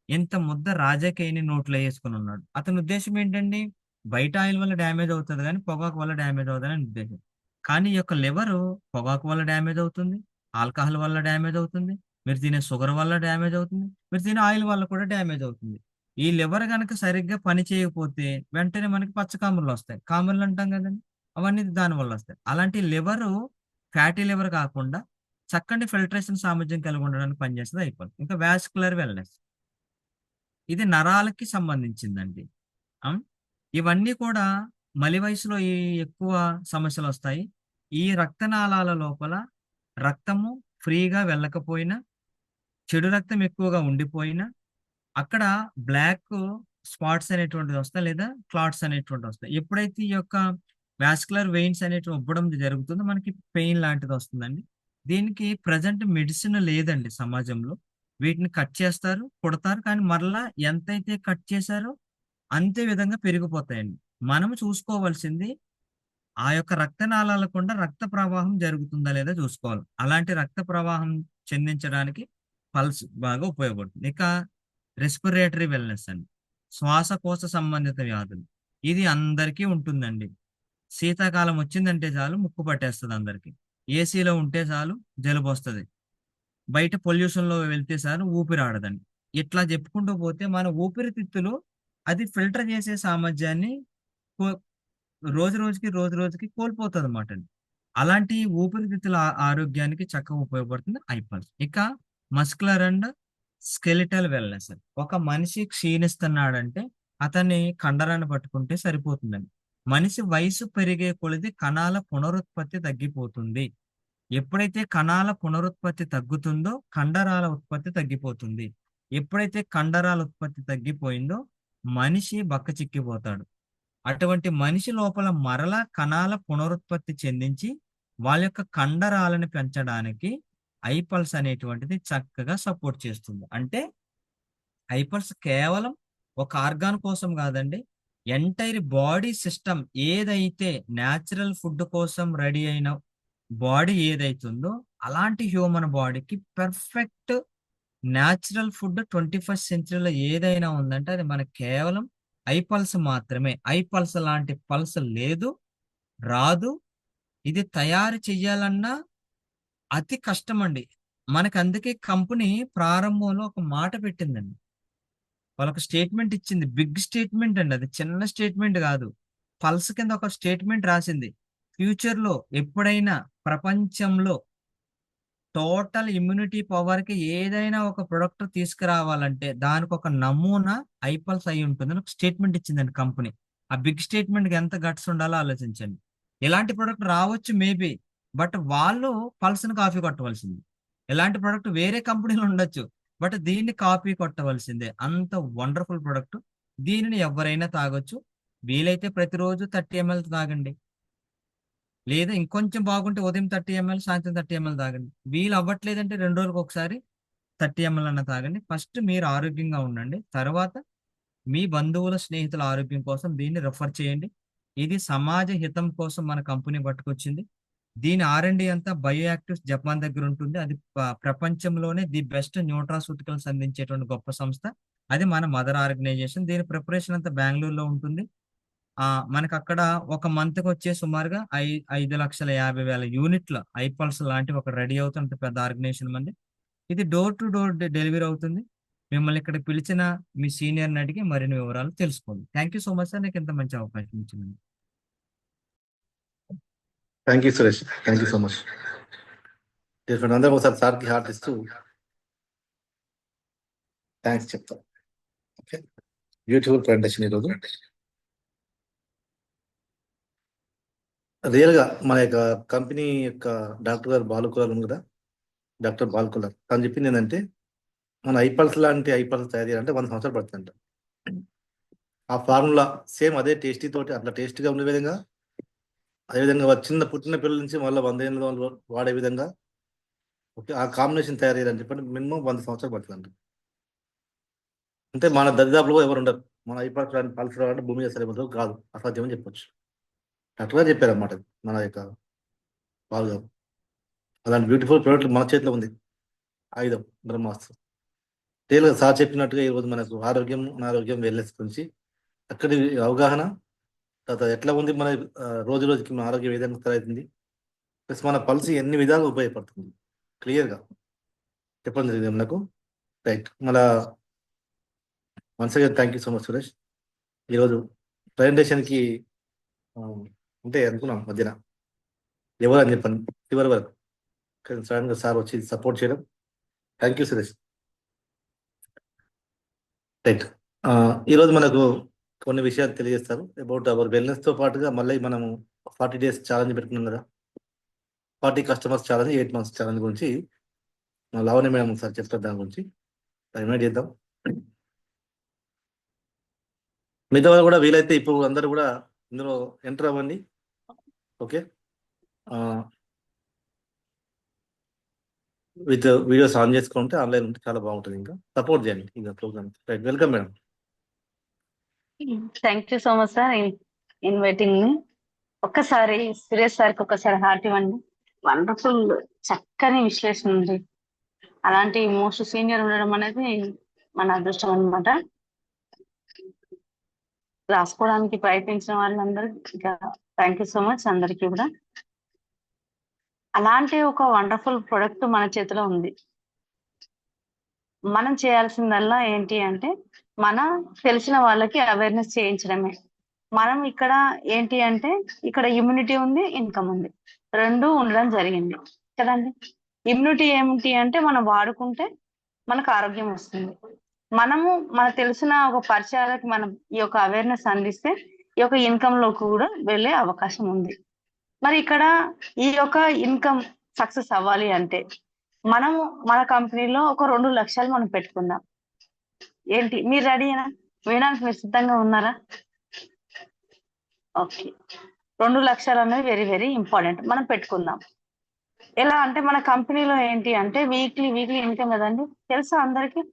ఎంత ముద్ద రాజకీయని నోట్లో వేసుకుని ఉన్నాడు. అతని ఉద్దేశం ఏంటండి, బయట ఆయిల్ వల్ల డ్యామేజ్ అవుతుంది కానీ పొగాకు వల్ల డ్యామేజ్ అవుతుంది అని ఉద్దేశం. కానీ ఈ యొక్క లివర్ పొగాకు వల్ల డ్యామేజ్ అవుతుంది, ఆల్కహాల్ వల్ల డ్యామేజ్ అవుతుంది, మీరు తినే షుగర్ వల్ల డ్యామేజ్ అవుతుంది, మీరు తినే ఆయిల్ వల్ల కూడా డ్యామేజ్ అవుతుంది. ఈ లివర్ కనుక సరిగ్గా పని చేయకపోతే వెంటనే మనకి పచ్చ కామెర్లు వస్తాయి, కామెర్లు అంటాం కదండి, అవన్నీ దాని వల్ల వస్తాయి. అలాంటి లివర్ ఫ్యాటీ లివర్ కాకుండా చక్కని ఫిల్టరేషన్ సామర్థ్యం కలిగి ఉండడానికి పనిచేస్తుంది అయిపోతుంది. ఇంకా వాస్కులర్ వెల్నెస్, ఇది నరాలకి సంబంధించిందండి. ఇవన్నీ కూడా మలి వయసులో ఈ ఎక్కువ సమస్యలు వస్తాయి. ఈ రక్తనాళాల లోపల రక్తము ఫ్రీగా వెళ్ళకపోయినా, చెడు రక్తం ఎక్కువగా ఉండిపోయినా అక్కడ బ్లాక్ స్పాట్స్ అనేటువంటిది వస్తాయి, లేదా క్లాట్స్ అనేటువంటి వస్తాయి. ఎప్పుడైతే ఈ యొక్క వాస్కులర్ వెయిన్స్ అనేటివి ఉబ్బడం జరుగుతుందో మనకి పెయిన్ లాంటిది వస్తుందండి. దీనికి ప్రజెంట్ మెడిసిన్ లేదండి సమాజంలో. వీటిని కట్ చేస్తారు, కొడతారు, కానీ మరలా ఎంతైతే కట్ చేశారో అంతే విధంగా పెరిగిపోతాయండి. మనము చూసుకోవాల్సింది ఆ యొక్క రక్తనాళాల గుండా రక్త ప్రవాహం జరుగుతుందా లేదా చూసుకోవాలి. అలాంటి రక్త ప్రవాహం చెందించడానికి పల్స్ బాగా ఉపయోగపడుతుంది. ఇక రెస్పిరేటరీ వెల్నెస్ అండి, శ్వాసకోశ సంబంధిత వ్యాధులు. ఇది అందరికీ ఉంటుందండి. శీతాకాలం వచ్చిందంటే చాలు ముక్కు పట్టేస్తుంది అందరికి, ఏసీలో ఉంటే చాలు జలుబు వస్తుంది, బయట పొల్యూషన్ లో వెళ్తే చాలు ఊపిరాడదండి. ఇట్లా చెప్పుకుంటూ పోతే మన ఊపిరితిత్తులు అది ఫిల్టర్ చేసే సామర్థ్యాన్ని రోజు రోజుకి కోల్పోతుంది అన్నమాట అండి. అలాంటి ఊపిరితిత్తుల ఆరోగ్యానికి చక్కగా ఉపయోగపడుతుంది ఐపల్స్. ఇక మస్కులర్ అండ్ స్కెలిటల్ వెల్నెస్, ఒక మనిషి క్షీణిస్తున్నాడంటే అతన్ని కండరాన్ని పట్టుకుంటే సరిపోతుందండి. మనిషి వయసు పెరిగే కొలది కణాల పునరుత్పత్తి తగ్గిపోతుంది. ఎప్పుడైతే కణాల పునరుత్పత్తి తగ్గుతుందో కండరాల ఉత్పత్తి తగ్గిపోతుంది. ఎప్పుడైతే కండరాల ఉత్పత్తి తగ్గిపోయిందో మనిషి బక్కచిక్కిపోతాడు. అటువంటి మనిషి లోపల మరలా కణాల పునరుత్పత్తి చెందించి వాళ్ళ యొక్క కండరాలను పెంచడానికి ఐపల్స్ అనేటువంటిది చక్కగా సపోర్ట్ చేస్తుంది. అంటే ఐపల్స్ కేవలం ఒక ఆర్గాన్ కోసం కాదండి, ఎంటైర్ బాడీ సిస్టమ్ ఏదైతే న్యాచురల్ ఫుడ్ కోసం రెడీ అయిన బాడీ ఏదైతుందో అలాంటి హ్యూమన్ బాడీకి పర్ఫెక్ట్ న్యాచురల్ ఫుడ్ 21st సెంచరీలో ఏదైనా ఉందంటే అది మనకి కేవలం ఐపల్స్ మాత్రమే. ఐపల్స్ లాంటి పల్స్ లేదు, రాదు. ఇది తయారు చెయ్యాలన్నా అతి కష్టం అండి. మనకి అందుకే కంపెనీ ప్రారంభంలో ఒక మాట పెట్టిందండి, వాళ్ళొక స్టేట్మెంట్ ఇచ్చింది, బిగ్ స్టేట్మెంట్ అండి, అది చిన్న స్టేట్మెంట్ కాదు. పల్స్ కింద ఒక స్టేట్మెంట్ రాసింది, ఫ్యూచర్ లో ఎప్పుడైనా ప్రపంచంలో టోటల్ ఇమ్యూనిటీ పవర్ కి ఏదైనా ఒక ప్రొడక్ట్ తీసుకురావాలంటే దానికి ఒక నమూనా ఐపల్స్ అయి ఉంటుందని ఒక స్టేట్మెంట్ ఇచ్చిందండి కంపెనీ. ఆ బిగ్ స్టేట్మెంట్ కి ఎంత గట్స్ ఉండాలో ఆలోచించండి. ఇలాంటి ప్రొడక్ట్ రావచ్చు మేబీ, బట్ వాళ్ళు పల్స్ ని కాఫీ కొట్టవలసింది. ఇలాంటి ప్రొడక్ట్ వేరే కంపెనీలు ఉండొచ్చు, బట్ దీన్ని కాపీ కొట్టవలసిందే. అంత వండర్ఫుల్ ప్రొడక్ట్. దీనిని ఎవరైనా తాగొచ్చు. వీలైతే ప్రతిరోజు 30 ml తాగండి. లేదా ఇంకొంచెం బాగుంటే ఉదయం 30 ml, సాయంత్రం 30 ml తాగండి. వీలు అవ్వట్లేదంటే 2 రోజులకు ఒకసారి 30 ml అన్న తాగండి. ఫస్ట్ మీరు ఆరోగ్యంగా ఉండండి. తర్వాత మీ బంధువుల, స్నేహితుల ఆరోగ్యం కోసం దీన్ని రెఫర్ చేయండి. ఇది సమాజ హితం కోసం మన కంపెనీ పట్టుకొచ్చింది. దీని R&D అంతా బయోయాక్టివ్స్ జపాన్ దగ్గర ఉంటుంది. అది ప్రపంచంలోనే ది బెస్ట్ న్యూట్రాసూటికల్స్ అందించేటువంటి గొప్ప సంస్థ. అది మన మదర్ ఆర్గనైజేషన్. దీని ప్రిపరేషన్ అంతా బెంగళూరులో ఉంటుంది. మనకు అక్కడ ఒక మంత్కి వచ్చే సుమారుగా 5,50,000 యూనిట్ల ఐపల్స్ లాంటి ఒక రెడీ అవుతున్న పెద్ద ఆర్గనైజేషన్ మంది. ఇది డోర్ టు డోర్ డెలివరీ అవుతుంది. మిమ్మల్ని ఇక్కడ పిలిచిన మీ సీనియర్ని అడిగి మరిన్ని వివరాలు తెలుసుకోండి. Thank you so much sir, నాకు ఇంత మంచి అవకాశం ఇచ్చింది. Thank you Suresh, thank you so much. అందరం ఒకసారి సార్కి హార్ట్ ఇస్తూ థ్యాంక్స్ చెప్తాం. ఓకే, బ్యూటిఫుల్ ప్రెజెంటేషన్ ఈరోజు. రియల్గా మన యొక్క కంపెనీ యొక్క డాక్టర్ గారు బాలుకులార్ ఉంది కదా, డాక్టర్ బాలుకులార్ తను చెప్పింది ఏంటంటే మన ఐపల్స్ లాంటి ఐపల్స్ తయారు చేయాలంటే 100 సంవత్సరాలు పడుతుందంట. ఆ ఫార్ములా సేమ్ అదే టేస్టీ తోటి అట్లా టేస్టీగా ఉండే విధంగా, అదేవిధంగా చిన్న పుట్టిన పిల్లల నుంచి మళ్ళీ 100 ఏళ్ళ వాళ్ళు వాడే విధంగా ఓకే ఆ కాంబినేషన్ తయారు చేయాలని చెప్పండి మినిమం 100 సంవత్సరాలు పడుతుందంట. అంటే మన దరిదాపులో ఎవరు ఉండరు. మన ఐపల్స్ లాంటి పల్స్ అంటే భూమి సరిపోతుంది కాదు, అసాధ్యం అని చెప్పొచ్చు. డాక్టర్ గారు చెప్పారన్నమాట మన యొక్క బాలు గారు. అలాంటి బ్యూటిఫుల్ ప్రోడక్ట్ మన చేతిలో ఉంది, ఆయుధం బ్రహ్మాస్త్రం. తేలిగా సార్ చెప్పినట్టుగా ఈరోజు మనకు ఆరోగ్యం, అనారోగ్యం, వెల్నెస్ గురించి అక్కడి అవగాహన, తర్వాత ఎట్లా ఉంది మన రోజు రోజుకి మన ఆరోగ్యం ఏ విధంగా తయారవుతుంది, ప్లస్ మన పల్స్ ఎన్ని విధాలుగా ఉపయోగపడుతుంది క్లియర్గా చెప్పడం జరిగింది మనకు. రైట్, మళ్ళా once again thank you so much Suresh. ఈరోజు ప్రెజెంటేషన్కి అంటే అనుకున్నాం మధ్యన ఎవరు అని చెప్పండి చివరి వరకు, కానీ సడన్గా సార్ వచ్చి సపోర్ట్ చేయడం. Thank you Suresh. రైట్, ఈరోజు మనకు కొన్ని విషయాలు తెలియజేస్తారు అబౌట్ అవర్ వెల్నెస్తో పాటుగా మళ్ళీ మనము 40 days ఛాలెంజ్ పెట్టుకున్నాం కదా, 40 customers ఛాలెంజ్, 8 months ఛాలెంజ్ గురించి లావణ్య మేడం సార్ చెప్తారు. దాని గురించి రిమైండ్ చేద్దాం. మిగతా వాళ్ళు కూడా వీలైతే ఇప్పుడు అందరూ కూడా ఇందులో ఎంటర్ అవ్వండి. ఓకే, విత్ వీడియోస్ ఆన్ చేసుకుంటే ఆన్లైన్ ఉంటే చాలా బాగుంటుంది. ఇంకా సపోర్ట్ చేయండి ఇంకా programme. Right, welcome madam. Thank you so much sir inviting me. ఒక్కసారి సురేష్ సార్కి ఒక్కసారి హార్ట్ ఇవ్వండి. వండర్ఫుల్ చక్కని విశ్లేషణ ఉంది. అలాంటి మోస్ట్ సీనియర్ ఉండడం అనేది మన అదృష్టం అనమాట. రాసుకోవడానికి ప్రయత్నించిన వాళ్ళందరికీ థ్యాంక్ యూ సో మచ్. అందరికీ కూడా అలాంటి ఒక వండర్ఫుల్ ప్రొడక్ట్ మన చేతిలో ఉంది. మనం చేయాల్సిందల్లా ఏంటి అంటే మన తెలిసిన వాళ్ళకి అవేర్నెస్ చేయించడమే. మనం ఇక్కడ ఏంటి అంటే ఇక్కడ ఇమ్యూనిటీ ఉంది, ఇన్కమ్ ఉంది, రెండు ఉండడం జరిగింది కదండి. ఇమ్యూనిటీ ఏమిటి అంటే మనం వాడుకుంటే మనకు ఆరోగ్యం వస్తుంది. మనము మనకు తెలిసిన ఒక పరిచయాలకి మనం ఈ యొక్క అవేర్నెస్ అందిస్తే ఈ యొక్క ఇన్కమ్ లో కూడా వెళ్ళే అవకాశం ఉంది. మరి ఇక్కడ ఈ యొక్క ఇన్కమ్ సక్సెస్ అవ్వాలి అంటే మనము మన కంపెనీలో ఒక 2 లక్షలు మనం పెట్టుకుందాం. ఏంటి, మీరు రెడీనా? వినడానికి మీరు సిద్ధంగా ఉన్నారా? ఓకే, 2 లక్షలు అనేది వెరీ వెరీ ఇంపార్టెంట్. మనం పెట్టుకుందాం. ఎలా అంటే మన కంపెనీలో ఏంటి అంటే వీక్లీ ఇన్కమ్ కదండి, తెలుసా అందరికి.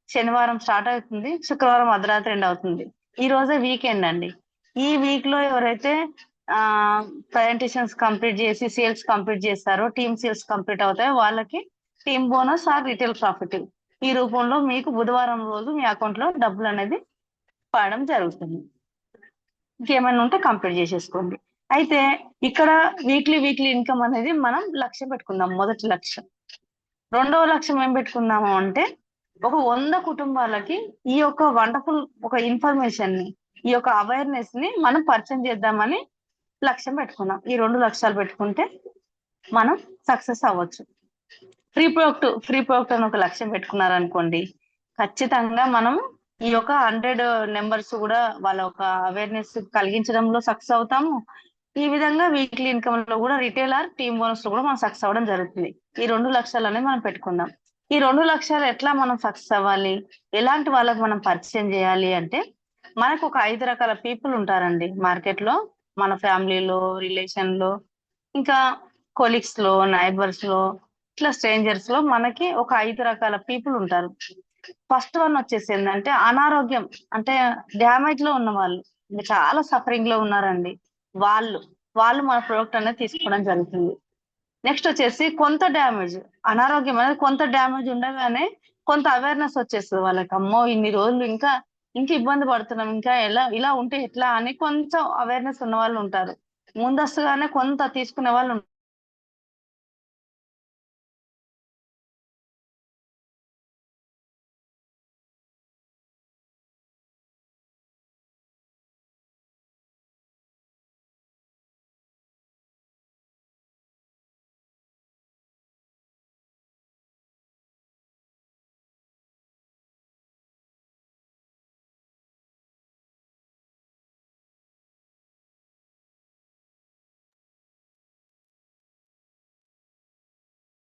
శనివారం స్టార్ట్ అవుతుంది, శుక్రవారం అర్ధరాత్రి ఎండ్ అవుతుంది. ఈ రోజే వీకెండ్ అండి. ఈ వీక్ లో ఎవరైతే ప్రజెంటేషన్స్ కంప్లీట్ చేసి సేల్స్ కంప్లీట్ చేస్తారో, టీమ్ సేల్స్ కంప్లీట్ అవుతాయో వాళ్ళకి team bonus or retail profit ఈ రూపంలో మీకు బుధవారం రోజు మీ అకౌంట్ లో డబ్బులు అనేది పడడం జరుగుతుంది. ఇంకేమైనా ఉంటే కంప్లీట్ చేసేసుకోండి. అయితే ఇక్కడ వీక్లీ ఇన్కమ్ అనేది మనం లక్ష్యం పెట్టుకుందాం. మొదటి లక్ష్యం. రెండవ లక్ష్యం ఏం పెట్టుకుందాము అంటే ఒక 100 కుటుంబాలకి ఈ యొక్క వండర్ఫుల్ ఒక ఇన్ఫర్మేషన్ ని, ఈ యొక్క అవేర్నెస్ ని మనం పరిచయం చేద్దామని లక్ష్యం పెట్టుకున్నాం. ఈ 2 లక్షలు పెట్టుకుంటే మనం సక్సెస్ అవ్వచ్చు. ఫ్రీ ప్రోడక్ట్ అని ఒక లక్ష్యం పెట్టుకున్నారనుకోండి, ఖచ్చితంగా మనం ఈ యొక్క 100 నెంబర్స్ కూడా వాళ్ళ ఒక అవేర్నెస్ కలిగించడంలో సక్సెస్ అవుతాము. ఈ విధంగా వీక్లీ ఇన్కమ్ లో కూడా రిటైల్ ఆర్ టీమ్ బోనస్ లో కూడా మనం సక్సెస్ అవ్వడం జరుగుతుంది. ఈ 2 లక్షలు అనేది మనం పెట్టుకుందాం. ఈ 2 లక్షలు ఎట్లా మనం సక్సెస్ అవ్వాలి, ఎలాంటి వాళ్ళకి మనం పరిచయం చేయాలి అంటే, మనకు ఒక 5 రకాల పీపుల్ ఉంటారండి మార్కెట్ లో. మన ఫ్యామిలీలో, రిలేషన్ లో, ఇంకా కొలీగ్స్ లో, నైబర్స్ లో, ఇట్లా స్ట్రేంజర్స్ లో మనకి ఒక 5 రకాల పీపుల్ ఉంటారు. ఫస్ట్ వన్ వచ్చేసి ఏంటంటే అనారోగ్యం, అంటే డ్యామేజ్ లో ఉన్న వాళ్ళు, ఇంకా చాలా సఫరింగ్ లో ఉన్నారండి. వాళ్ళు వాళ్ళు మన ప్రోడక్ట్ అనేది తీసుకోవడం జరుగుతుంది. నెక్స్ట్ వచ్చేసి కొంత డ్యామేజ్, అనారోగ్యం అనేది కొంత డ్యామేజ్ ఉండగానే కొంత అవేర్నెస్ వచ్చేస్తుంది వాళ్ళకి. అమ్మో ఇన్ని రోజులు ఇంకా ఇంకా ఇబ్బంది పడుతున్నాం, ఇంకా ఇలా ఉంటే ఎట్లా అని కొంచెం అవేర్నెస్ ఉన్న వాళ్ళు ఉంటారు. ముందస్తుగానే కొంత తీసుకునే వాళ్ళు